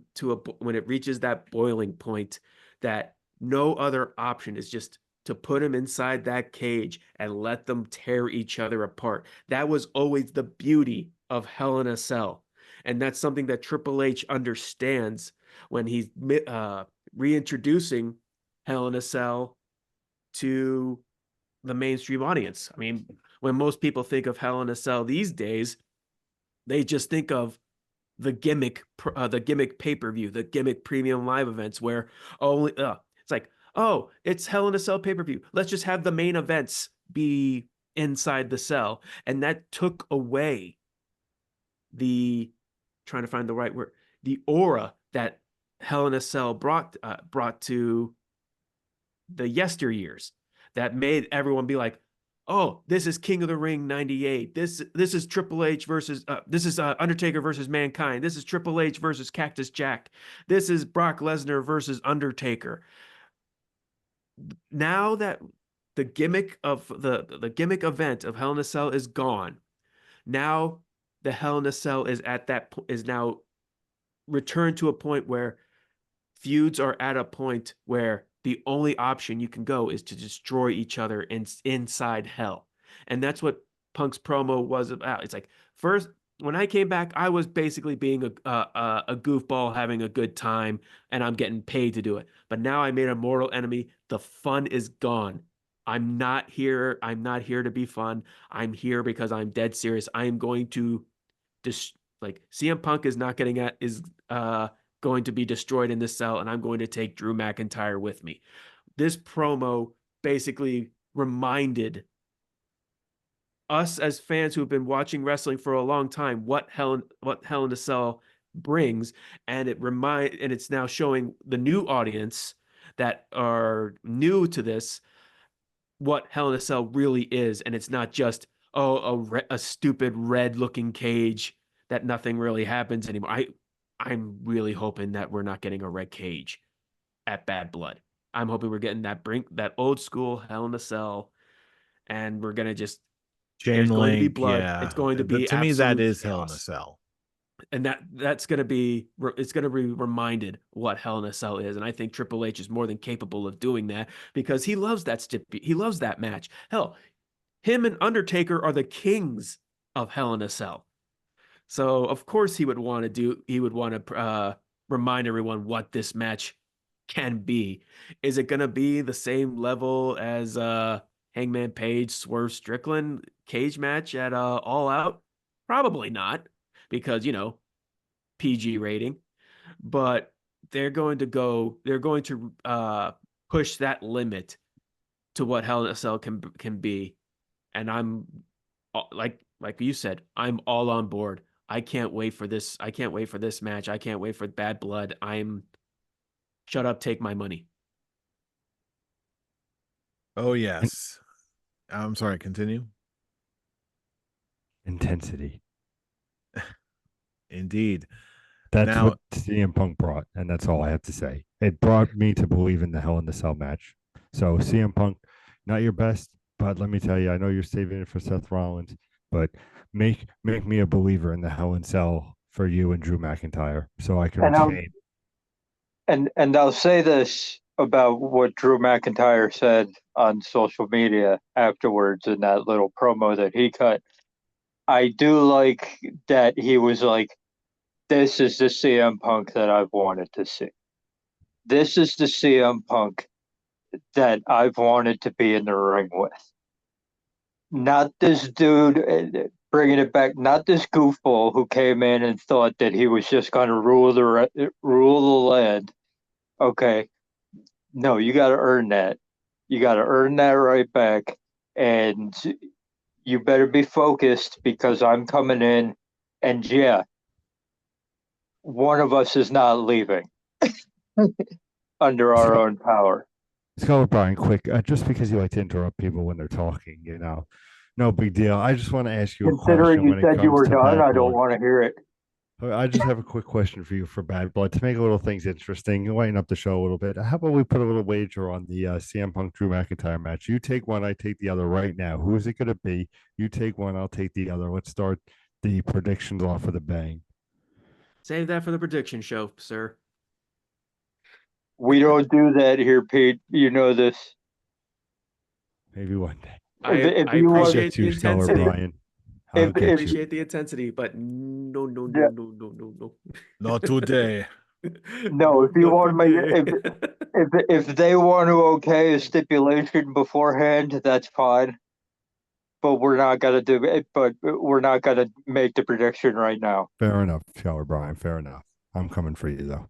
when it reaches that boiling point, that no other option is just to put them inside that cage and let them tear each other apart. That was always the beauty of Hell in a Cell. And that's something that Triple H understands when he's reintroducing Hell in a Cell to the mainstream audience. I mean, when most people think of Hell in a Cell these days, they just think of the gimmick pay-per-view, the gimmick premium live events where it's like, oh, it's Hell in a Cell pay-per-view. Let's just have the main events be inside the cell. And that took away trying to find the right word, the aura that Hell in a Cell brought to the yesteryears, that made everyone be like, oh, this is King of the Ring 98. This is Triple H versus this is Undertaker versus Mankind. This is Triple H versus Cactus Jack. This is Brock Lesnar versus Undertaker. Now that the gimmick of the gimmick event of Hell in a Cell is gone, now the Hell in a Cell is now returned to a point where feuds are at a point where the only option you can go is to destroy each other inside Hell. And that's what Punk's promo was about. It's like, first, when I came back, I was basically being a goofball, having a good time, and I'm getting paid to do it. But now I made a mortal enemy. The fun is gone. I'm not here. I'm not here to be fun. I'm here because I'm dead serious. I am going to like CM Punk is not getting at is going to be destroyed in this cell, and I'm going to take Drew McIntyre with me. This promo basically reminded us as fans who have been watching wrestling for a long time what Hell in a Cell brings, and it's now showing the new audience that are new to this what Hell in a Cell really is, and it's not just a stupid red looking cage that nothing really happens anymore. I'm really hoping that we're not getting a red cage at Bad Blood. I'm hoping we're getting that old school Hell in a Cell, and we're gonna just Chain there's going to be link, blood. yeah. It's going to be To me, that absolute is Hell in a chaos. Cell. And it's going to be reminded what Hell in a Cell is. And I think Triple H is more than capable of doing that because he loves he loves that match. Hell, him and Undertaker are the kings of Hell in a Cell. So of course he would want to remind everyone what this match can be. Is it going to be the same level as Hangman Page Swerve Strickland cage match at All Out? Probably not, because PG rating. But they're going to push that limit to what Hell in a Cell can be, and I'm like you said, I'm all on board. I can't wait for this. I can't wait for this match. I can't wait for Bad Blood. Shut up, take my money. Oh yes. I'm sorry, continue. Intensity. Indeed. That's Now, what CM Punk brought, and that's all I have to say. It brought me to believe in the Hell in the Cell match. So CM Punk, not your best, but let me tell you, I know you're saving it for Seth Rollins, but make me a believer in the Hell in Cell for you and Drew McIntyre, so I can And I'll retain. and I'll say this about what Drew McIntyre said on social media afterwards in that little promo that he cut. I do like that he was like, "This is the CM Punk that I've wanted to see. This is the CM Punk that I've wanted to be in the ring with. Not this dude, bringing it back, not this goofball who came in and thought that he was just going to rule the land. Okay, no, you got to earn that. You got to earn that right back, and you better be focused because I'm coming in, and yeah, one of us is not leaving under our So, own power." so Brian, quick, just because you like to interrupt people when they're talking, no big deal. I just want to ask you a Considering question you when it said you comes were to done, Bad I don't Blood. want to hear it. I just have a quick question for you for Bad Blood to make a little things interesting, lighten up the show a little bit. How about we put a little wager on the CM Punk Drew McIntyre match? You take one, I take the other right now. Who is it going to be? You take one, I'll take the other. Let's start the predictions off with a bang. Save that for the prediction show, sir. We don't do that here, Pete. You know this. Maybe one day. If I you I'll want, appreciate get the you, Scholar intensity. Brian. I'll if I get you. appreciate the intensity, but no, no, no, yeah, no, no, no, no. not today. no, if you Not want to make today. if they want to okay a stipulation beforehand, that's fine. But we're not gonna do it. But we're not gonna make the prediction right now. Fair enough, Scholar Brian. Fair enough. I'm coming for you, though.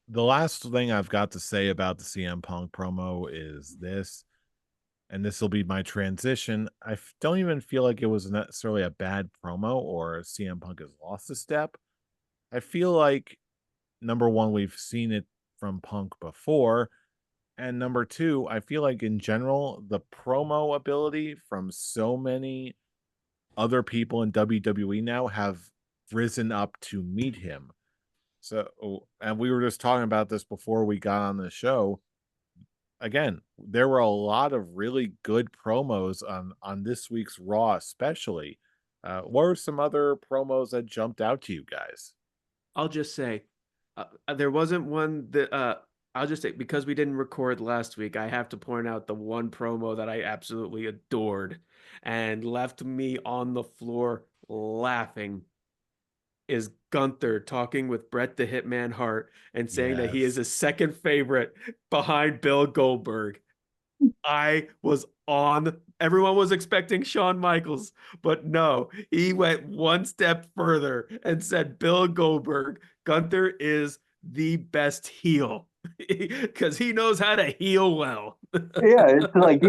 The last thing I've got to say about the CM Punk promo is this, and this will be my transition. I don't even feel like it was necessarily a bad promo or CM Punk has lost a step. I feel like, number one, we've seen it from Punk before. And number two, I feel like in general, the promo ability from so many other people in WWE now have risen up to meet him. So, and we were just talking about this before we got on the show. Again, there were a lot of really good promos on this week's Raw, especially. What are some other promos that jumped out to you guys? I'll just say, there wasn't one that I'll just say because we didn't record last week, I have to point out the one promo that I absolutely adored and left me on the floor laughing is Gunther talking with Bret the Hitman Hart and saying that he is his second favorite behind Bill Goldberg. Everyone was expecting Shawn Michaels, but no, he went one step further and said Bill Goldberg. Gunther is the best heel because he knows how to heel well. Yeah, it's like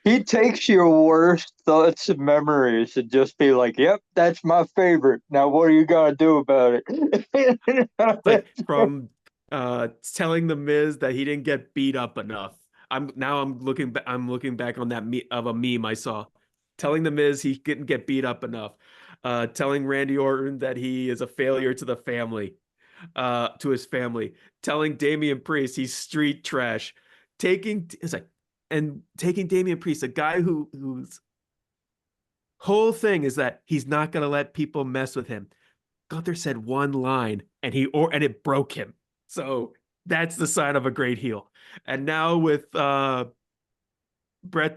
he takes your worst thoughts and memories and just be like, "Yep, that's my favorite. Now, what are you gonna do about it?" Like from telling the Miz that he didn't get beat up enough. I'm looking back on that of a meme I saw, telling the Miz he didn't get beat up enough. Telling Randy Orton that he is a failure to the family, to his family. Telling Damian Priest he's street trash. Taking Damian Priest, a guy whose whole thing is that he's not gonna let people mess with him. Gunther said one line and it broke him. So that's the sign of a great heel. And now with Bret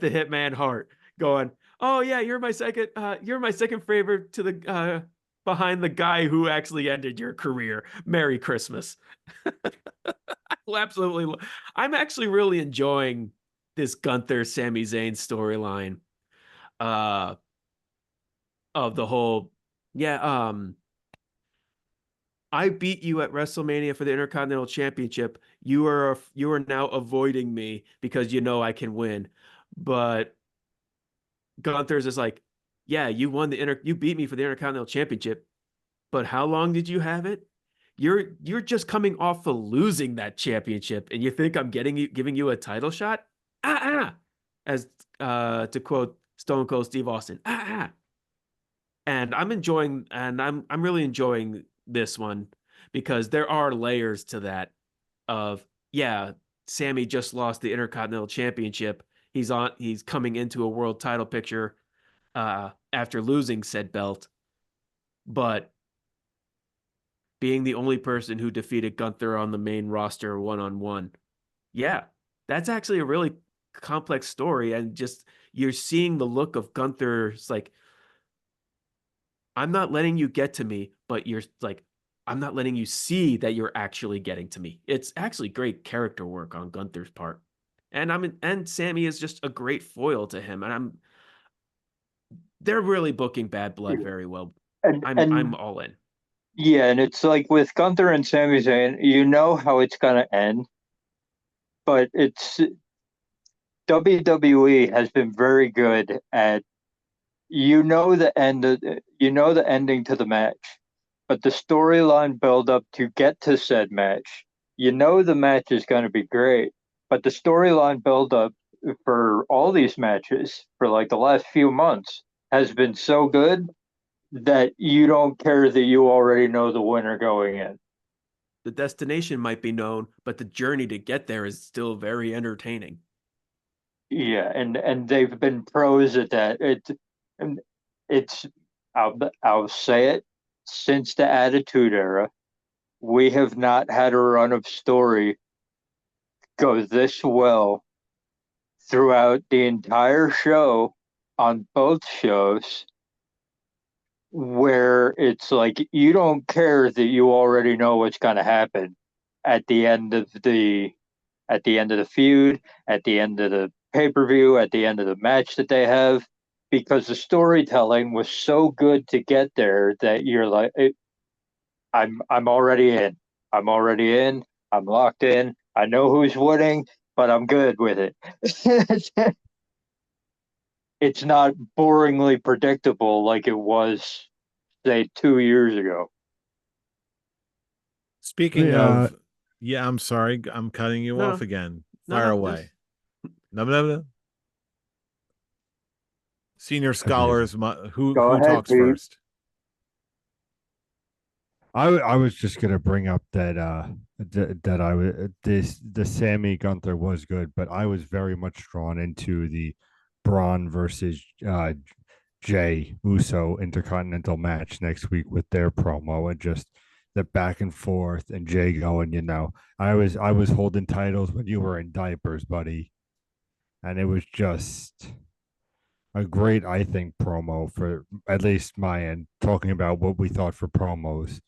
the Hitman Hart going, "Oh yeah, you're my second favorite to the behind the guy who actually ended your career. Merry Christmas." Absolutely. I'm actually really enjoying this Gunther Sami Zayn storyline of the whole I beat you at WrestleMania for the Intercontinental Championship. You are now avoiding me because you know I can win. But Gunther's is like, yeah, you beat me for the Intercontinental Championship, but how long did you have it? You're just coming off of losing that championship, and you think I'm giving you a title shot? As to quote Stone Cold Steve Austin, And I'm really enjoying this one because there are layers to that of, yeah, Sammy just lost the Intercontinental Championship. He's coming into a world title picture after losing said belt, but being the only person who defeated Gunther on the main roster one-on-one. Yeah, that's actually a really complex story, and just you're seeing the look of Gunther's like, I'm not letting you get to me, but you're like, I'm not letting you see that you're actually getting to me. It's actually great character work on Gunther's part. And Sammy is just a great foil to him. And they're really booking Bad Blood very well. I'm all in. Yeah, and it's like with Gunther and Sami Zayn, you know how it's gonna end, but it's WWE has been very good at you know the ending to the match, but the storyline build up to get to said match, you know the match is going to be great, but the storyline build up for all these matches for like the last few months has been so good that you don't care that you already know the winner going in. The destination might be known, but the journey to get there is still very entertaining. Yeah, and they've been pros at that. And it's I'll say it, since the Attitude Era, we have not had a run of story go this well throughout the entire show on both shows, where it's like you don't care that you already know what's going to happen at the end of the feud, at the end of the pay-per-view, at the end of the match that they have, because the storytelling was so good to get there that you're like, I'm already in. I'm already in. I'm locked in. I know who's winning, but I'm good with it. It's not boringly predictable like it was, say, 2 years ago. Speaking of, yeah, I'm sorry, I'm cutting you off again. Fire away. No. Senior scholars, who ahead, talks Pete. first? I was just gonna bring up that the Sammy Gunther was good, but I was very much drawn into the Braun versus Jay Uso Intercontinental match next week with their promo and just the back and forth and Jay going, I was holding titles when you were in diapers, buddy, and it was just a great, I think, promo for at least my end, talking about what we thought for promos.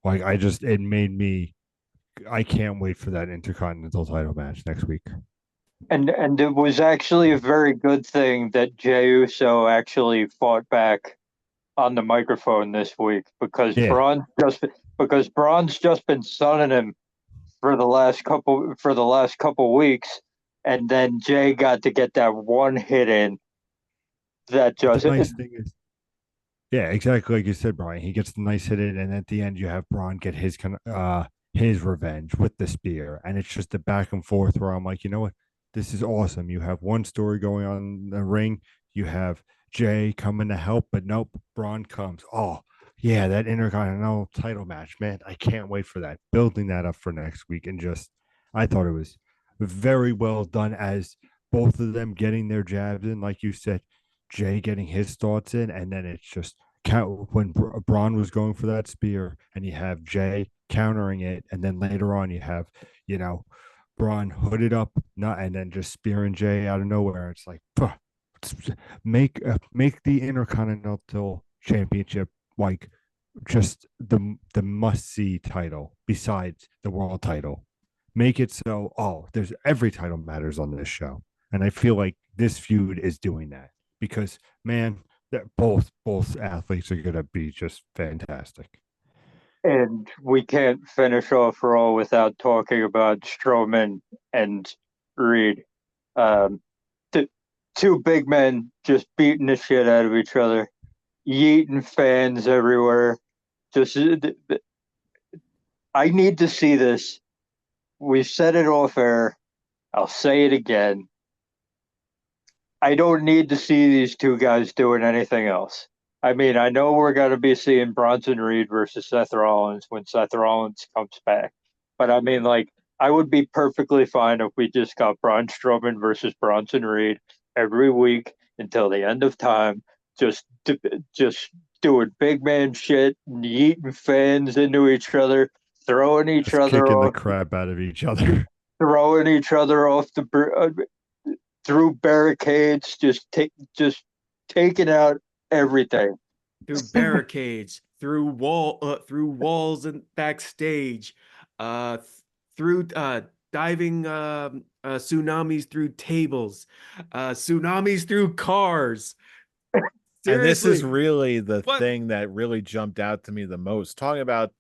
Like it made me I can't wait for that Intercontinental title match next week. And it was actually a very good thing that Jey Uso actually fought back on the microphone this week Yeah, because Braun's just been sunning him for the last couple weeks, and then Jay got to get that one hit in that but the just nice thing is, yeah, exactly like you said, Brian. He gets the nice hit in, and at the end, you have Braun get his revenge with the spear, and it's just a back and forth where I'm like, you know what, this is awesome. You have one story going on in the ring. You have Jay coming to help, but nope, Braun comes. Oh, yeah, that Intercontinental title match, man, I can't wait for that. Building that up for next week, and just I thought it was very well done as both of them getting their jabs in, like you said. Jay getting his thoughts in, and then it's just when Braun was going for that spear, and you have Jay countering it, and then later on you have, you know, Braun hooded up, not and then just spearing Jay out of nowhere. It's like, make the Intercontinental Championship like just the must see title besides the world title. Make it so there's every title matters on this show, and I feel like this feud is doing that because man, that both athletes are gonna be just fantastic. and we can't finish off Raw without talking about Strowman and Reed. Um, the two big men just beating the shit out of each other, yeeting fans everywhere. Just I need to see this. We said it off air. I'll say it again. I don't need to see these two guys doing anything else. I mean, I know we're going to be seeing Bronson Reed versus Seth Rollins when Seth Rollins comes back. But I mean, like, I would be perfectly fine if we just got Braun Strowman versus Bronson Reed every week until the end of time, just just doing big man shit, yeeting fans into each other, throwing each Just other kicking the off, crap out of each other. throwing each other off through barricades, just taking out everything. Through barricades, through walls and backstage, through diving tsunamis through tables, tsunamis through cars. And this is Seriously, really the what? thing that really jumped out to me the most. Talking about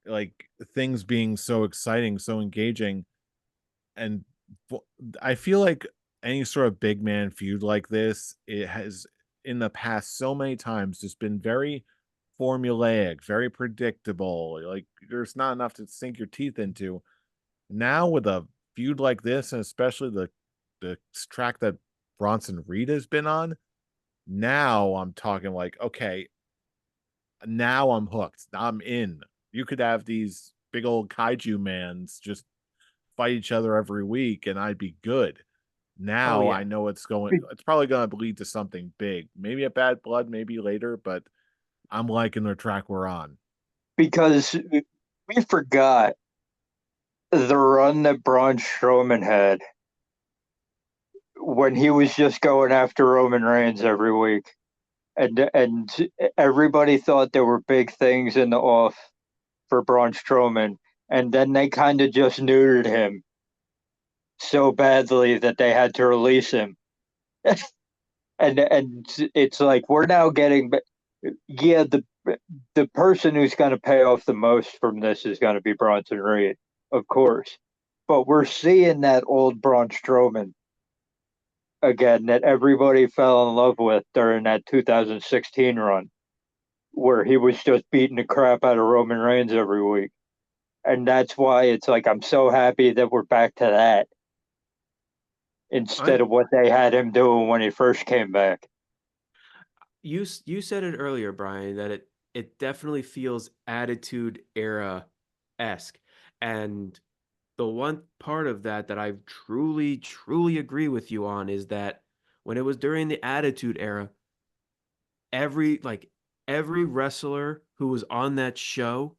like things being so exciting, so engaging, and I feel like any sort of big man feud like this, it has in the past so many times just been very formulaic, very predictable. Like there's not enough to sink your teeth into. Now with a feud like this, and especially the track that Bronson Reed has been on, now I'm talking like, okay, now I'm hooked. I'm in. You could have these big old kaiju mans just fight each other every week and I'd be good. Oh Now yeah. I know it's probably going to lead to something big. Maybe a bad blood, maybe later, but I'm liking the track we're on. Because we forgot the run that Braun Strowman had when he was just going after Roman Reigns every week. And everybody thought there were big things in the off for Braun Strowman. And then they kind of just neutered him so badly that they had to release him. And it's like we're now getting, yeah, the person who's going to pay off the most from this is going to be Bronson Reed, of course. But we're seeing that old Braun Strowman again that everybody fell in love with during that 2016 run, where he was just beating the crap out of Roman Reigns every week. And that's why it's like I'm so happy that we're back to that instead I'm of what they had him doing when he first came back. you said it earlier, Brian, that it definitely feels Attitude Era esque, and the one part of that that I truly agree with you on is that when it was during the Attitude Era, every like every wrestler who was on that show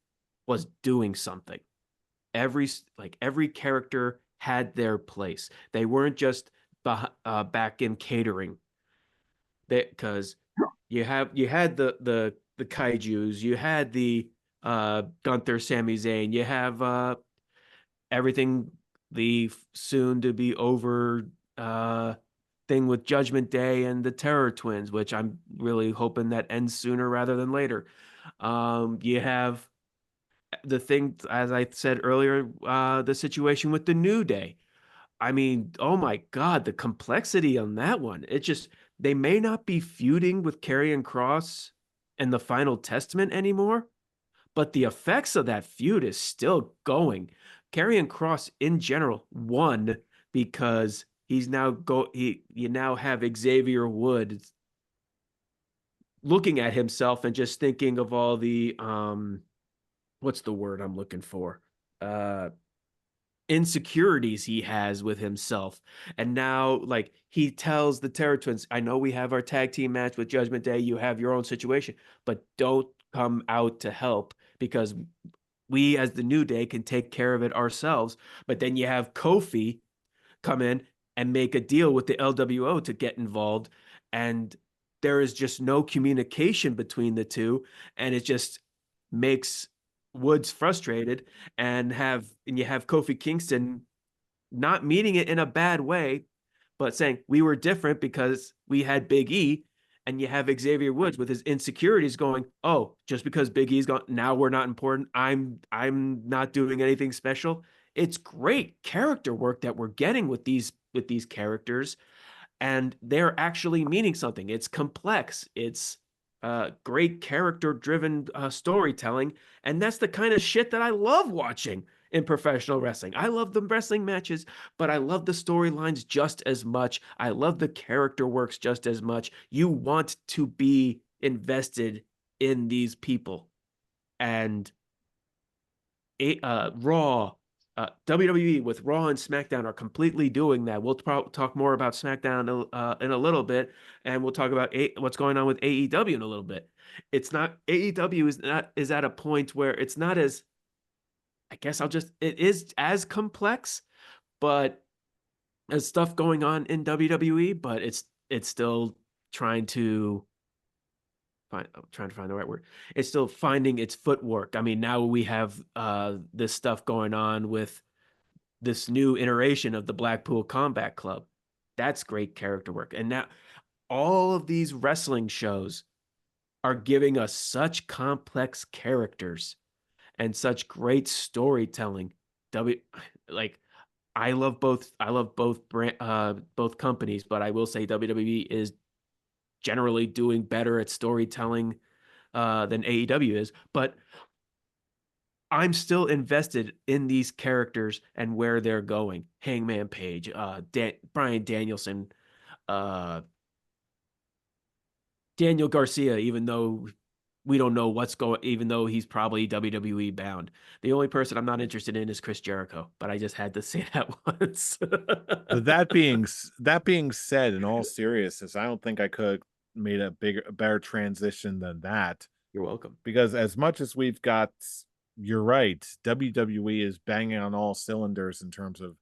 was doing something. Every character had their place. They weren't just back in catering. because you had the kaijus, you had the Gunther, Sami Zayn, you have everything, the soon to be over thing with Judgment Day and the Terror Twins, which I'm really hoping that ends sooner rather than later. You have the thing, as I said earlier, the situation with the New Day. I mean, oh my God, the complexity on that one. It just, they may not be feuding with Karrion Kross and the Final Testament anymore, but the effects of that feud is still going. Karrion Kross in general won because you now have Xavier Woods looking at himself and just thinking of all the what's the word I'm looking for? Insecurities he has with himself. And now, like, he tells the Terror Twins, I know we have our tag team match with Judgment Day, you have your own situation, but don't come out to help because we as the New Day can take care of it ourselves. But then you have Kofi come in and make a deal with the LWO to get involved, and there is just no communication between the two, and it just makes Woods frustrated, and you have Kofi Kingston not meaning it in a bad way, but saying we were different because we had Big E, and you have Xavier Woods with his insecurities going, oh, just because Big E's gone, now we're not important. I'm not doing anything special. It's great character work that we're getting with these characters, and they're actually meaning something. It's complex. It's great character-driven storytelling, and that's the kind of shit that I love watching in professional wrestling. I love the wrestling matches, but I love the storylines just as much. I love the character works just as much. You want to be invested in these people, and Raw. WWE with Raw and SmackDown are completely doing that. We'll talk more about SmackDown in a little bit, and we'll talk about what's going on with AEW in a little bit. It's not AEW is at a point where it's not as, I guess it is as complex, but as stuff going on in WWE, but it's still trying to I'm trying to find the right word. It's still finding its footwork. I mean, now we have this stuff going on with this new iteration of the Blackpool Combat Club. That's great character work. And now all of these wrestling shows are giving us such complex characters and such great storytelling. Like I love both both companies, but I will say WWE is generally doing better at storytelling than AEW is. But I'm still invested in these characters and where they're going. Hangman Page, Bryan Danielson, Daniel Garcia, even though we don't know what's going, even though he's probably WWE bound. The only person I'm not interested in is Chris Jericho, but I just had to say that once. But that being said, in all seriousness, I don't think I could have made a better transition than that. You're welcome. Because as much as we've got, you're right, WWE is banging on all cylinders in terms of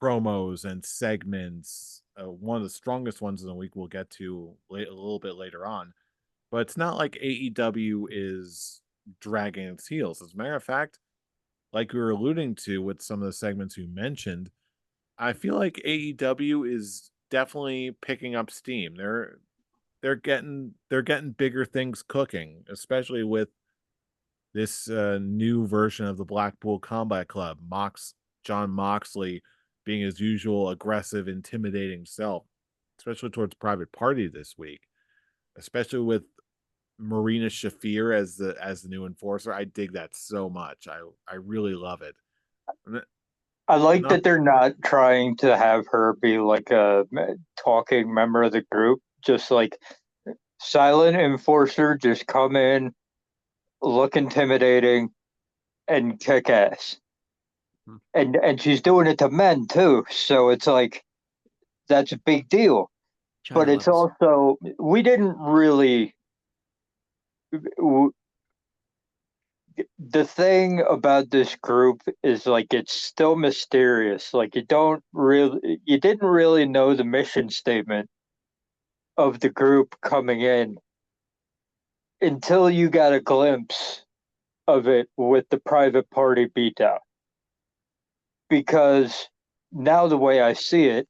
promos and segments. One of the strongest ones in the week we'll get to a little bit later on. But it's not like AEW is dragging its heels. As a matter of fact, like we were alluding to with some of the segments you mentioned, I feel like AEW is definitely picking up steam. They're getting bigger things cooking, especially with this new version of the Blackpool Combat Club. John Moxley being his usual aggressive, intimidating self, especially towards Private Party this week, especially with Marina Shafir as the new enforcer. I dig that so much. I really love it. I like that they're not trying to have her be like a talking member of the group, just like silent enforcer, just come in, look intimidating, and kick ass. And she's doing it to men too, so it's like that's a big deal. But it's also, we didn't really. The thing about this group is like it's still mysterious. Like you didn't really know the mission statement of the group coming in until you got a glimpse of it with the Private Party beatdown. Because now the way I see it,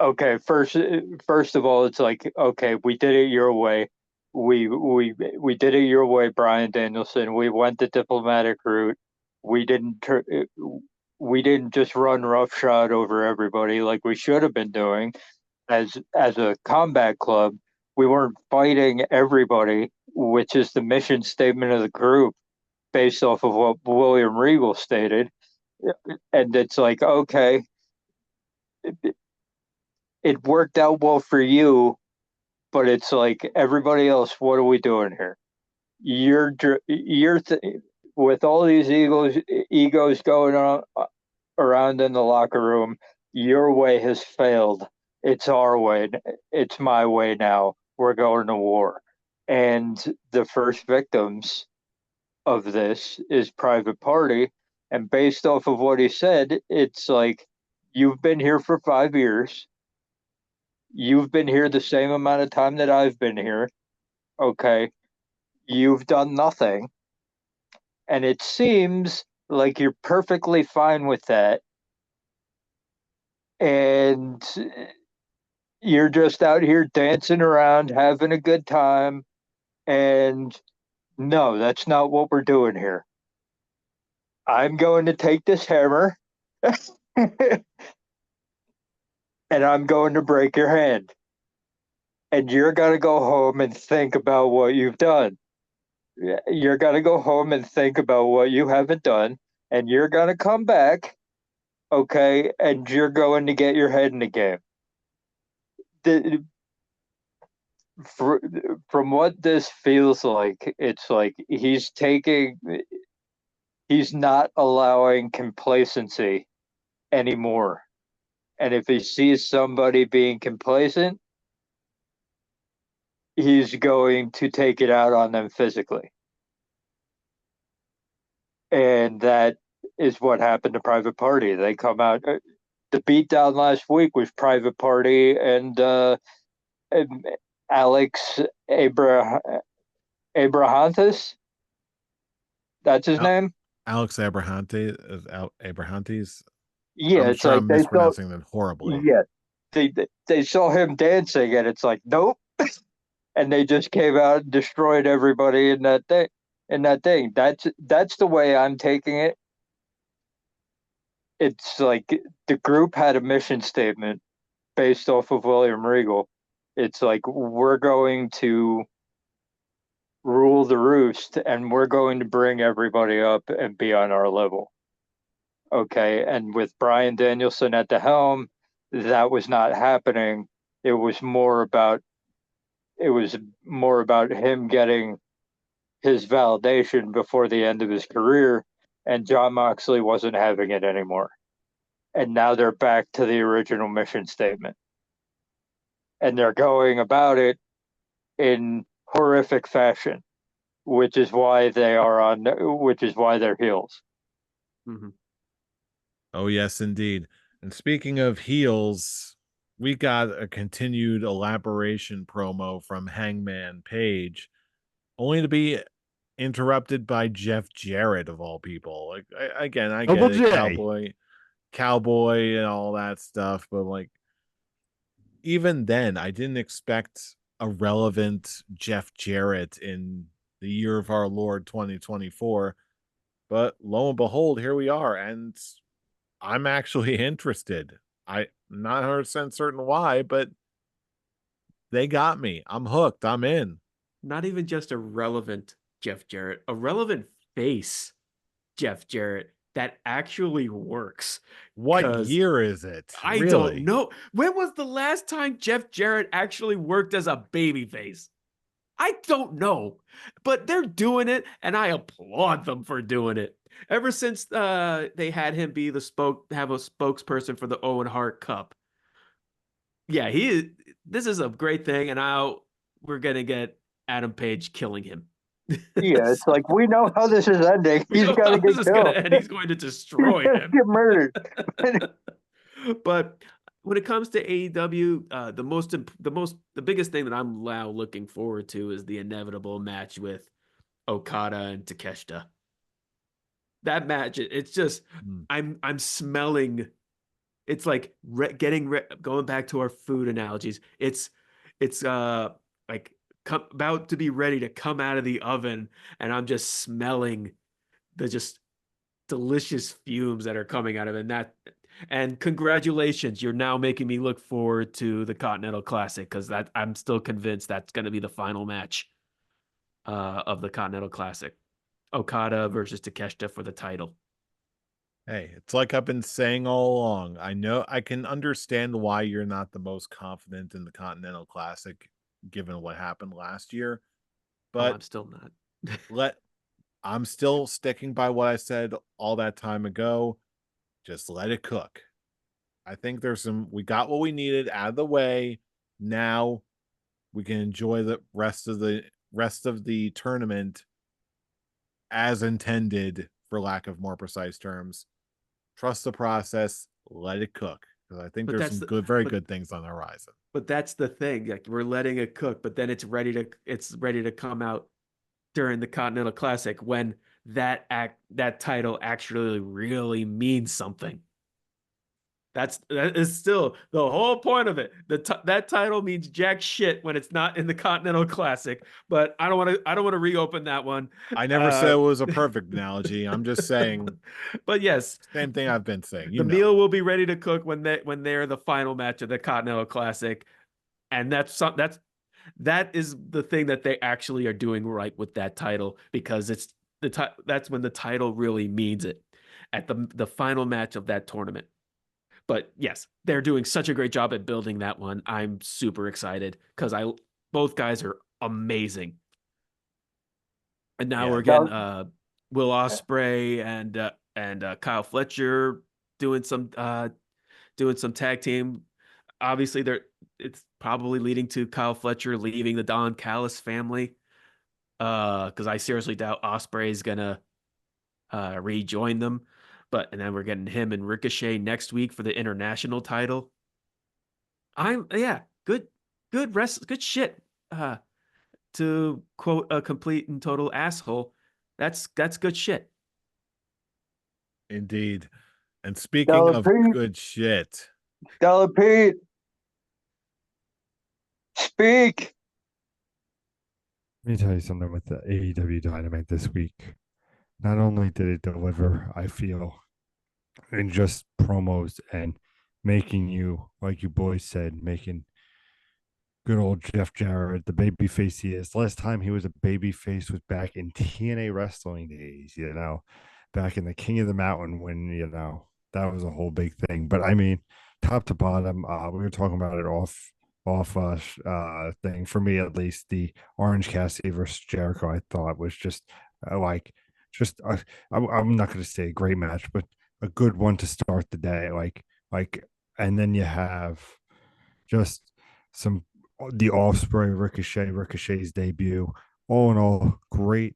okay, first of all, it's like, okay, we did it your way. We did it your way, Bryan Danielson. We went the diplomatic route. We didn't just run roughshod over everybody like we should have been doing as a combat club. We weren't fighting everybody, which is the mission statement of the group based off of what William Regal stated. And it's like, okay, it worked out well for you, but it's like, everybody else, what are we doing here? You're with all these egos going on around in the locker room. Your way has failed. It's our way. It's my way now. We're going to war. And the first victims of this is Private Party. And based off of what he said, it's like, you've been here for 5 years. You've been here the same amount of time that I've been here. Okay. You've done nothing. And it seems like you're perfectly fine with that. And you're just out here dancing around, having a good time. And no, that's not what we're doing here. I'm going to take this hammer and I'm going to break your hand. And you're going to go home and think about what you've done. You're going to go home and think about what you haven't done. And you're going to come back, okay, and you're going to get your head in the game. From what this feels like, it's like he's not allowing complacency anymore. And if he sees somebody being complacent, he's going to take it out on them physically. And that is what happened to Private Party. They come out. The beatdown last week was Private Party and Alex Abrahantes. That's his name. Alex Abrahantes. Yeah, I'm it's sure like I'm mispronouncing them horribly. Yeah, they saw him dancing, and it's like, nope. And they just came out and destroyed everybody in that thing. That's the way I'm taking it. It's like the group had a mission statement based off of William Regal. It's like, we're going to rule the roost and we're going to bring everybody up and be on our level. Okay, and with Bryan Danielson at the helm, that was not happening. It was more about him getting his validation before the end of his career, and Jon Moxley wasn't having it anymore. And now they're back to the original mission statement. And they're going about it in horrific fashion, which is why they're heels. Mm-hmm. Oh, yes, indeed. And speaking of heels, we got a continued elaboration promo from Hangman Page, only to be interrupted by Jeff Jarrett of all people. Like, I get it, cowboy and all that stuff, but like, even then, I didn't expect a relevant Jeff Jarrett in the year of our Lord 2024. But lo and behold, here we are, and I'm actually interested. I'm not 100% certain why, but they got me. I'm hooked. I'm in. Not even just a relevant Jeff Jarrett, a relevant face Jeff Jarrett that actually works. What year is it? I don't know. When was the last time Jeff Jarrett actually worked as a babyface? I don't know, but they're doing it, and I applaud them for doing it. Ever since they had him be have a spokesperson for the Owen Hart Cup. Yeah, this is a great thing, and we're gonna get Adam Page killing him. Yeah, it's like, we know how this is ending. He's got to get killed. And he's going to destroy him. Get murdered. But when it comes to AEW, the biggest thing that I'm now looking forward to is the inevitable match with Okada and Takeshita. That match, it's just I'm smelling. It's like going back to our food analogies. It's like about to be ready to come out of the oven, and I'm just smelling the just delicious fumes that are coming out of it. And congratulations, you're now making me look forward to the Continental Classic, because that I'm still convinced that's going to be the final match of the Continental Classic. Okada versus Takeshita for the title. Hey, it's like I've been saying all along. I know I can understand why you're not the most confident in the Continental Classic, given what happened last year. But I'm still not. I'm still sticking by what I said all that time ago. Just let it cook. I think we got what we needed out of the way. Now we can enjoy the rest of the tournament as intended, for lack of more precise terms. Trust the process, let it cook. Because I think there's some very good things on the horizon. But that's the thing. Like, we're letting it cook, but then it's ready to come out during the Continental Classic, when that title actually really means something. That is still the whole point of it. That title means jack shit when it's not in the Continental Classic. But I don't want to reopen that one. I never said it was a perfect analogy. I'm just saying. But yes, same thing I've been saying. The meal will be ready to cook when they're the final match of the Continental Classic, and that is the thing that they actually are doing right with that title, because it's that's when the title really means it, at the final match of that tournament. But yes, they're doing such a great job at building that one. I'm super excited, because both guys are amazing. And now we're getting Will Ospreay and Kyle Fletcher doing some tag team. Obviously, it's probably leading to Kyle Fletcher leaving the Don Callis family, because I seriously doubt Ospreay is gonna rejoin them. And then we're getting him and Ricochet next week for the international title. Good shit. To quote a complete and total asshole, that's good shit. Indeed. And speaking of good shit, Scholar Pete, speak. Let me tell you something with the AEW Dynamite this week. Not only did it deliver, I feel, in just promos and making you, like you boys said, making good old Jeff Jarrett the baby face he is. Last time he was a baby face was back in TNA wrestling days, back in the King of the Mountain, when, that was a whole big thing. But I mean, top to bottom, we were talking about it off thing. For me, at least, the Orange Cassidy versus Jericho, I thought was just I'm not going to say a great match, but a good one to start the day. And then you have just the Ospreay Ricochet's debut. All in all, great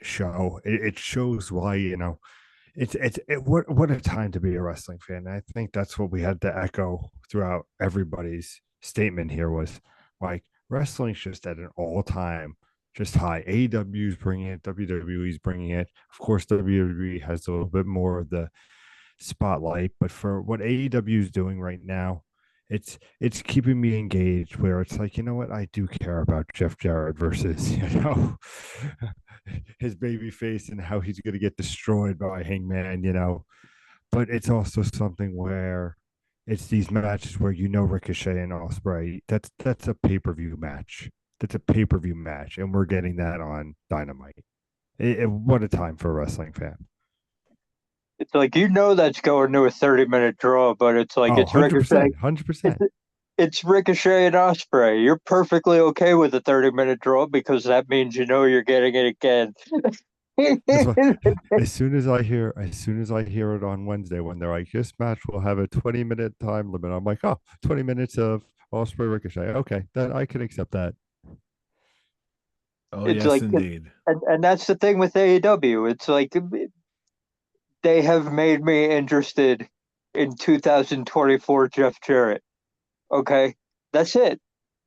show. It shows why, what a time to be a wrestling fan. And I think that's what we had to echo throughout everybody's statement here, was like, wrestling's just at an all-time just high. AEW's bringing it, WWE's bringing it. Of course, WWE has a little bit more of the spotlight, but for what AEW is doing right now, it's keeping me engaged, where it's like, you know what, I do care about Jeff Jarrett versus, his baby face, and how he's going to get destroyed by Hangman, but it's also something where it's these matches where, Ricochet and Ospreay, that's a pay-per-view match. That's a pay-per-view match, and we're getting that on Dynamite. What a time for a wrestling fan. It's like, that's going to a 30-minute draw, but it's like, it's 100%, Ricochet. 100%. It's Ricochet and Ospreay. You're perfectly okay with a 30-minute draw, because that means you're getting it again. As soon as I hear it on Wednesday, when they're like, this match will have a 20-minute time limit, I'm like, 20 minutes of Ospreay Ricochet. Okay, that I can accept that. Oh, it's yes, indeed. And that's the thing with AEW. It's like, they have made me interested in 2024 Jeff Jarrett. Okay, that's it.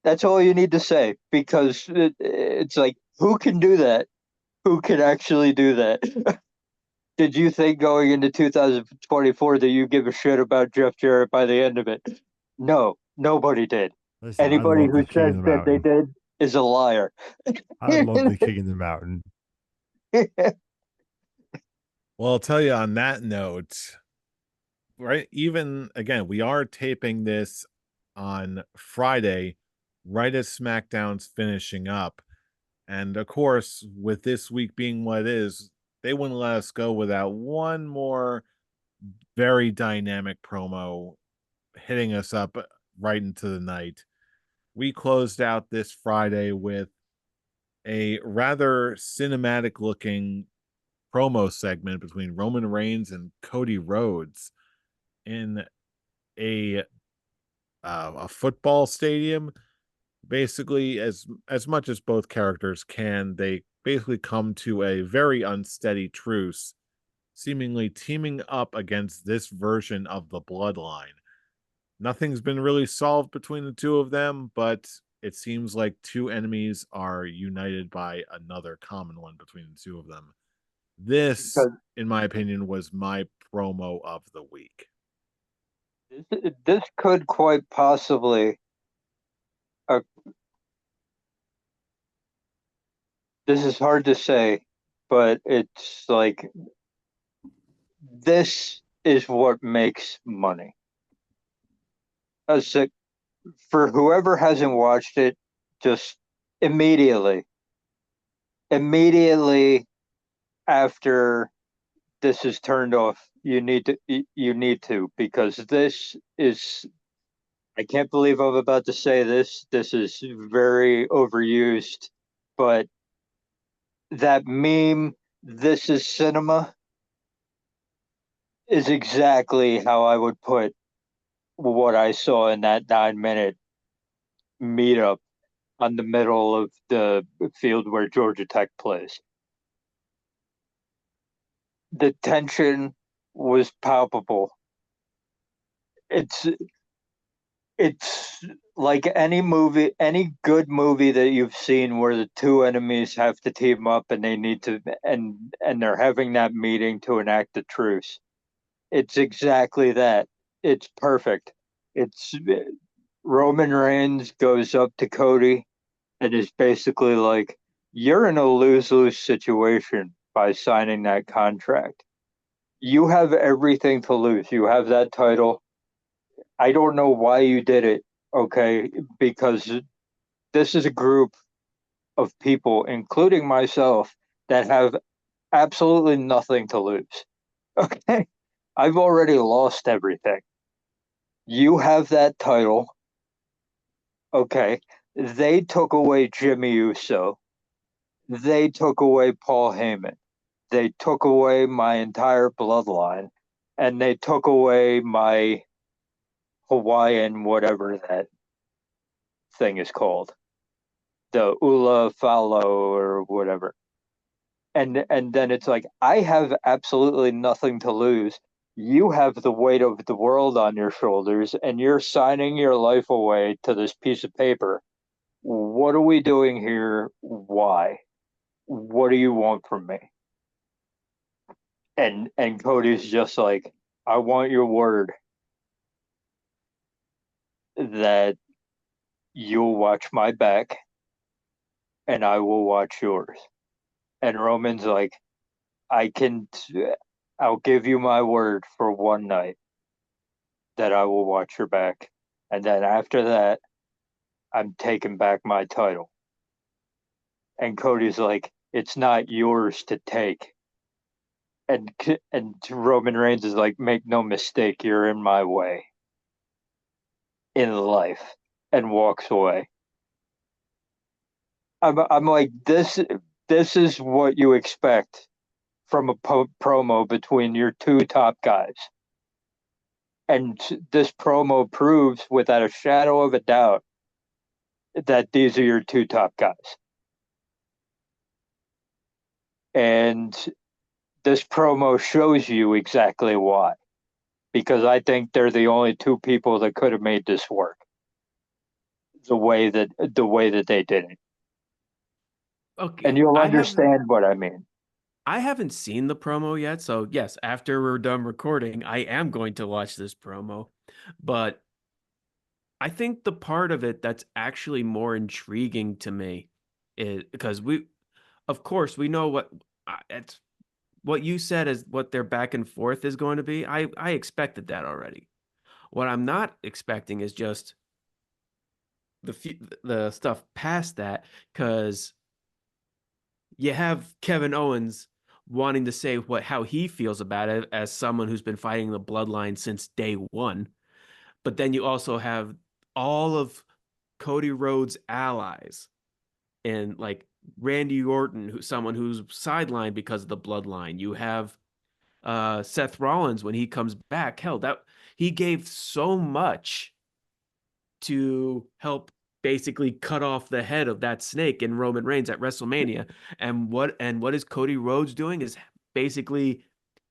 That's all you need to say because it's like, who can do that? Who can actually do that? Did you think going into 2024 that you give a shit about Jeff Jarrett by the end of it? No, nobody did. Listen, I Anybody love who the King of says the that they Mountain. did is a liar. I love the King of the Mountain. Well, I'll tell you on that note, right? Even again, we are taping this on Friday, right as SmackDown's finishing up. And of course, with this week being what it is, they wouldn't let us go without one more very dynamic promo hitting us up right into the night. We closed out this Friday with a rather cinematic looking promo segment between Roman Reigns and Cody Rhodes in a a football stadium. Basically, as much as both characters can, they basically come to a very unsteady truce, seemingly teaming up against this version of the bloodline. Nothing's been really solved between the two of them, but it seems like two enemies are united by another common one between the two of them. This, Because in my opinion, was my promo of the week. this could quite possibly, uh, this is hard to say, but it's like, this is what makes money. As for whoever hasn't watched it, just immediately, immediately after this is turned off, you need to, because this is, I can't believe I'm about to say this. This is very overused, but that meme, "This is cinema," is exactly how I would put what I saw in that 9 minute meetup on the middle of the field where Georgia Tech plays. The tension was palpable. It's it's like any movie, any good movie that you've seen where the two enemies have to team up and they need to, and they're having that meeting to enact the truce. It's exactly that. It's perfect. It's Roman Reigns goes up to Cody and is basically like, "You're in a lose-lose situation by signing that contract. You have everything to lose. You have that title. I don't know why you did it, okay? Because this is a group of people, including myself, that have absolutely nothing to lose. Okay? I've already lost everything. You have that title. Okay. They took away Jimmy Uso. They took away Paul Heyman. They took away my entire bloodline. And they took away my Hawaiian, whatever that thing is called, the Ula Falo or whatever. And then it's like, I have absolutely nothing to lose. You have the weight of the world on your shoulders, and you're signing your life away to this piece of paper. What are we doing here? Why? What do you want from me? And Cody's just like, I want your word that you'll watch my back and I will watch yours. And Roman's like, I can, I'll give you my word for one night that I will watch your back. And then after that, I'm taking back my title. And Cody's like, it's not yours to take. And Roman Reigns is like, make no mistake, you're in my way in life, and walks away. I'm like, this is what you expect from a promo between your two top guys. And this promo proves without a shadow of a doubt that these are your two top guys. And this promo shows you exactly why. because I think they're the only two people that could have made this work the way that they did it. Okay, And you'll understand what I mean. I haven't seen the promo yet, so yes, after we're done recording, I am going to watch this promo. But I think the part of it that's actually more intriguing to me is because of course, we know it's what you said is what their back and forth is going to be. I expected that already. What I'm not expecting is just the stuff past that, because you have Kevin Owens wanting to say how he feels about it as someone who's been fighting the bloodline since day one. But then you also have all of Cody Rhodes' allies and like Randy Orton, someone who's sidelined because of the bloodline. You have Seth Rollins when he comes back. Hell, that he gave so much to help basically cut off the head of that snake in Roman Reigns at WrestleMania. And what is Cody Rhodes doing is basically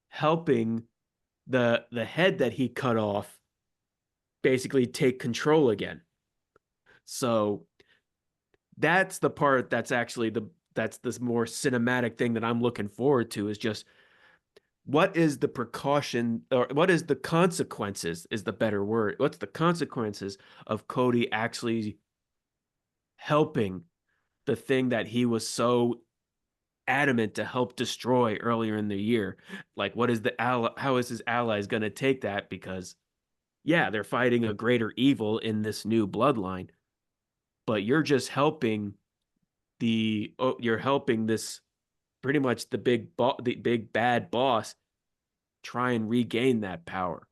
helping the head that he cut off basically take control again. So that's the part that's actually that's this more cinematic thing that I'm looking forward to, is just what is the precaution, or what is the consequences is the better word. What's the consequences of Cody actually helping the thing that he was so adamant to help destroy earlier in the year? Like, what is how is his allies going to take that? Because yeah, they're fighting a greater evil in this new bloodline, but you're just helping you're helping this pretty much the big bad boss try and regain that power.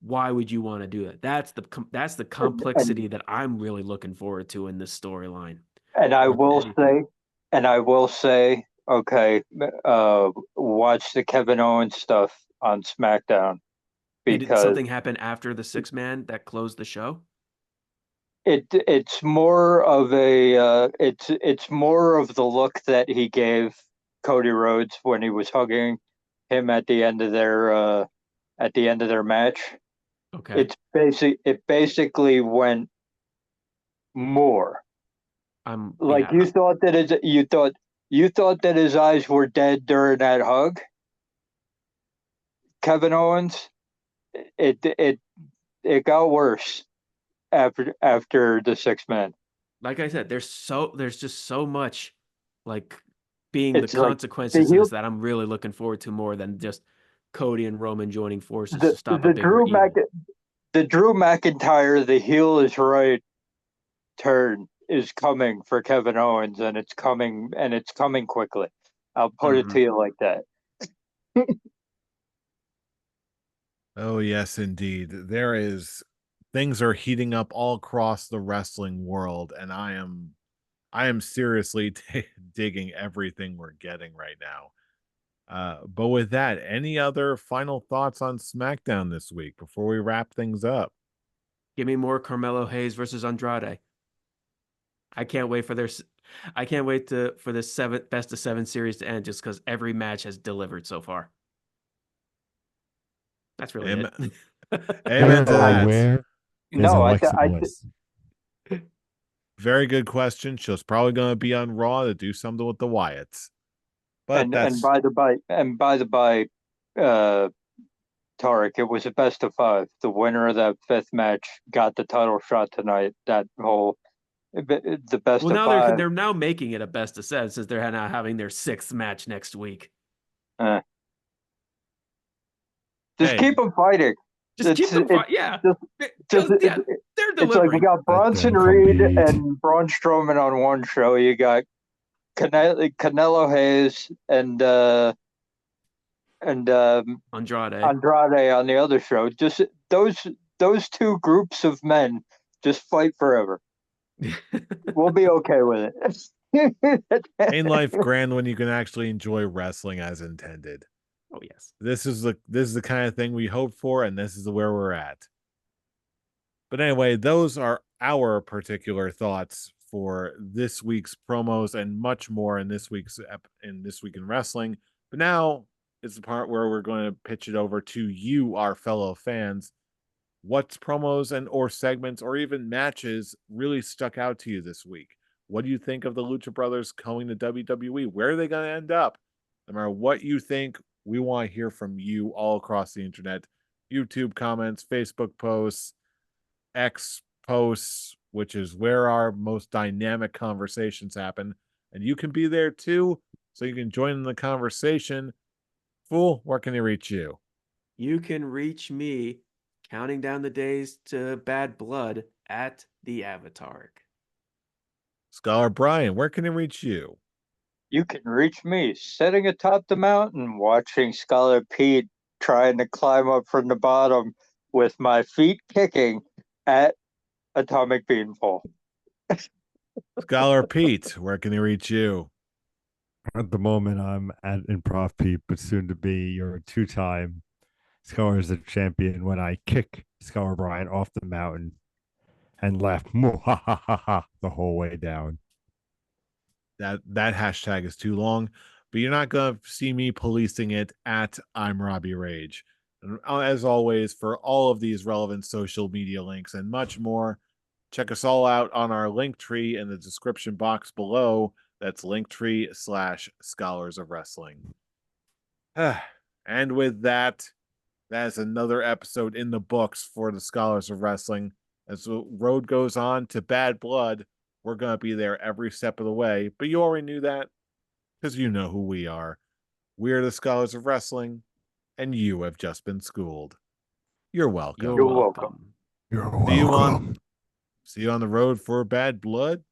Why would you want to do that? That's the complexity that I'm really looking forward to in this storyline. And I will say, okay, watch the Kevin Owens stuff on SmackDown, Did because something happen after the 6-man that closed the show? it's more of a it's more of the look that he gave Cody Rhodes when he was hugging him at the end of their match. Okay. It basically went more. Like, yeah. you thought that his eyes were dead during that hug, Kevin Owens. It got worse after the 6-man. Like I said, there's just so much like being the It's like consequences of this that I'm really looking forward to more than just Cody and Roman joining forces to stop a bigger evil. The Drew McIntyre, the heel is right turn is coming for Kevin Owens, and it's coming quickly. I'll put it to you like that. Oh yes, indeed. Things are heating up all across the wrestling world, and I am seriously digging everything we're getting right now. But with that, any other final thoughts on SmackDown this week before we wrap things up? Give me more Carmelo Hayes versus Andrade. I can't wait for this best of 7 series to end, just because every match has delivered so far. That's really it. Amen to that. Where No, Alexa Bliss? Very good question. She's probably going to be on Raw to do something with the Wyatts. But and by the by, Tarek, it was a best of 5. The winner of that 5th match got the title shot tonight. That whole the best of 5. They're now making it a best of 7 since they're now having their 6th match next week. Just keep them fighting. Keep them fighting. Yeah. They're delivering. It's like you got Bronson Reed and Braun Strowman on one show. You got Canelo Hayes and Andrade on the other show. Just those two groups of men just fight forever. We'll be okay with it. Ain't life grand when you can actually enjoy wrestling as intended? Oh yes. This is the kind of thing we hoped for, and this is where we're at. But anyway, those are our particular thoughts for this week's promos and much more in this week in Wrestling. But now is the part where we're going to pitch it over to you, our fellow fans. What promos and or segments or even matches really stuck out to you this week? What do you think of the Lucha Brothers going to WWE? Where are they going to end up? No matter what you think, we want to hear from you all across the internet. YouTube comments, Facebook posts, X posts, which is where our most dynamic conversations happen. And you can be there too, so you can join in the conversation. Fool, where can they reach you? You can reach me counting down the days to Bad Blood at the Avatar. Scholar Brian, where can they reach you? You can reach me sitting atop the mountain watching Scholar Pete trying to climb up from the bottom with my feet kicking at Atomic Beanpole. Scholar Pete, where can they reach you? At the moment, I'm at Improv Pete, but soon to be your two-time Scholars of Champion when I kick Scholar Brian off the mountain and laugh ha ha ha ha the whole way down. That hashtag is too long, but you're not going to see me policing it at I'm Robbie Rage. And as always, for all of these relevant social media links and much more, check us all out on our link tree in the description box below. That's linktree/Scholars of Wrestling. And with that, that is another episode in the books for the Scholars of Wrestling. As the road goes on to Bad Blood, we're going to be there every step of the way. But you already knew that because you know who we are. We're the Scholars of Wrestling, and you have just been schooled. You're welcome. You're welcome. You're See welcome. you on the road for Bad Blood.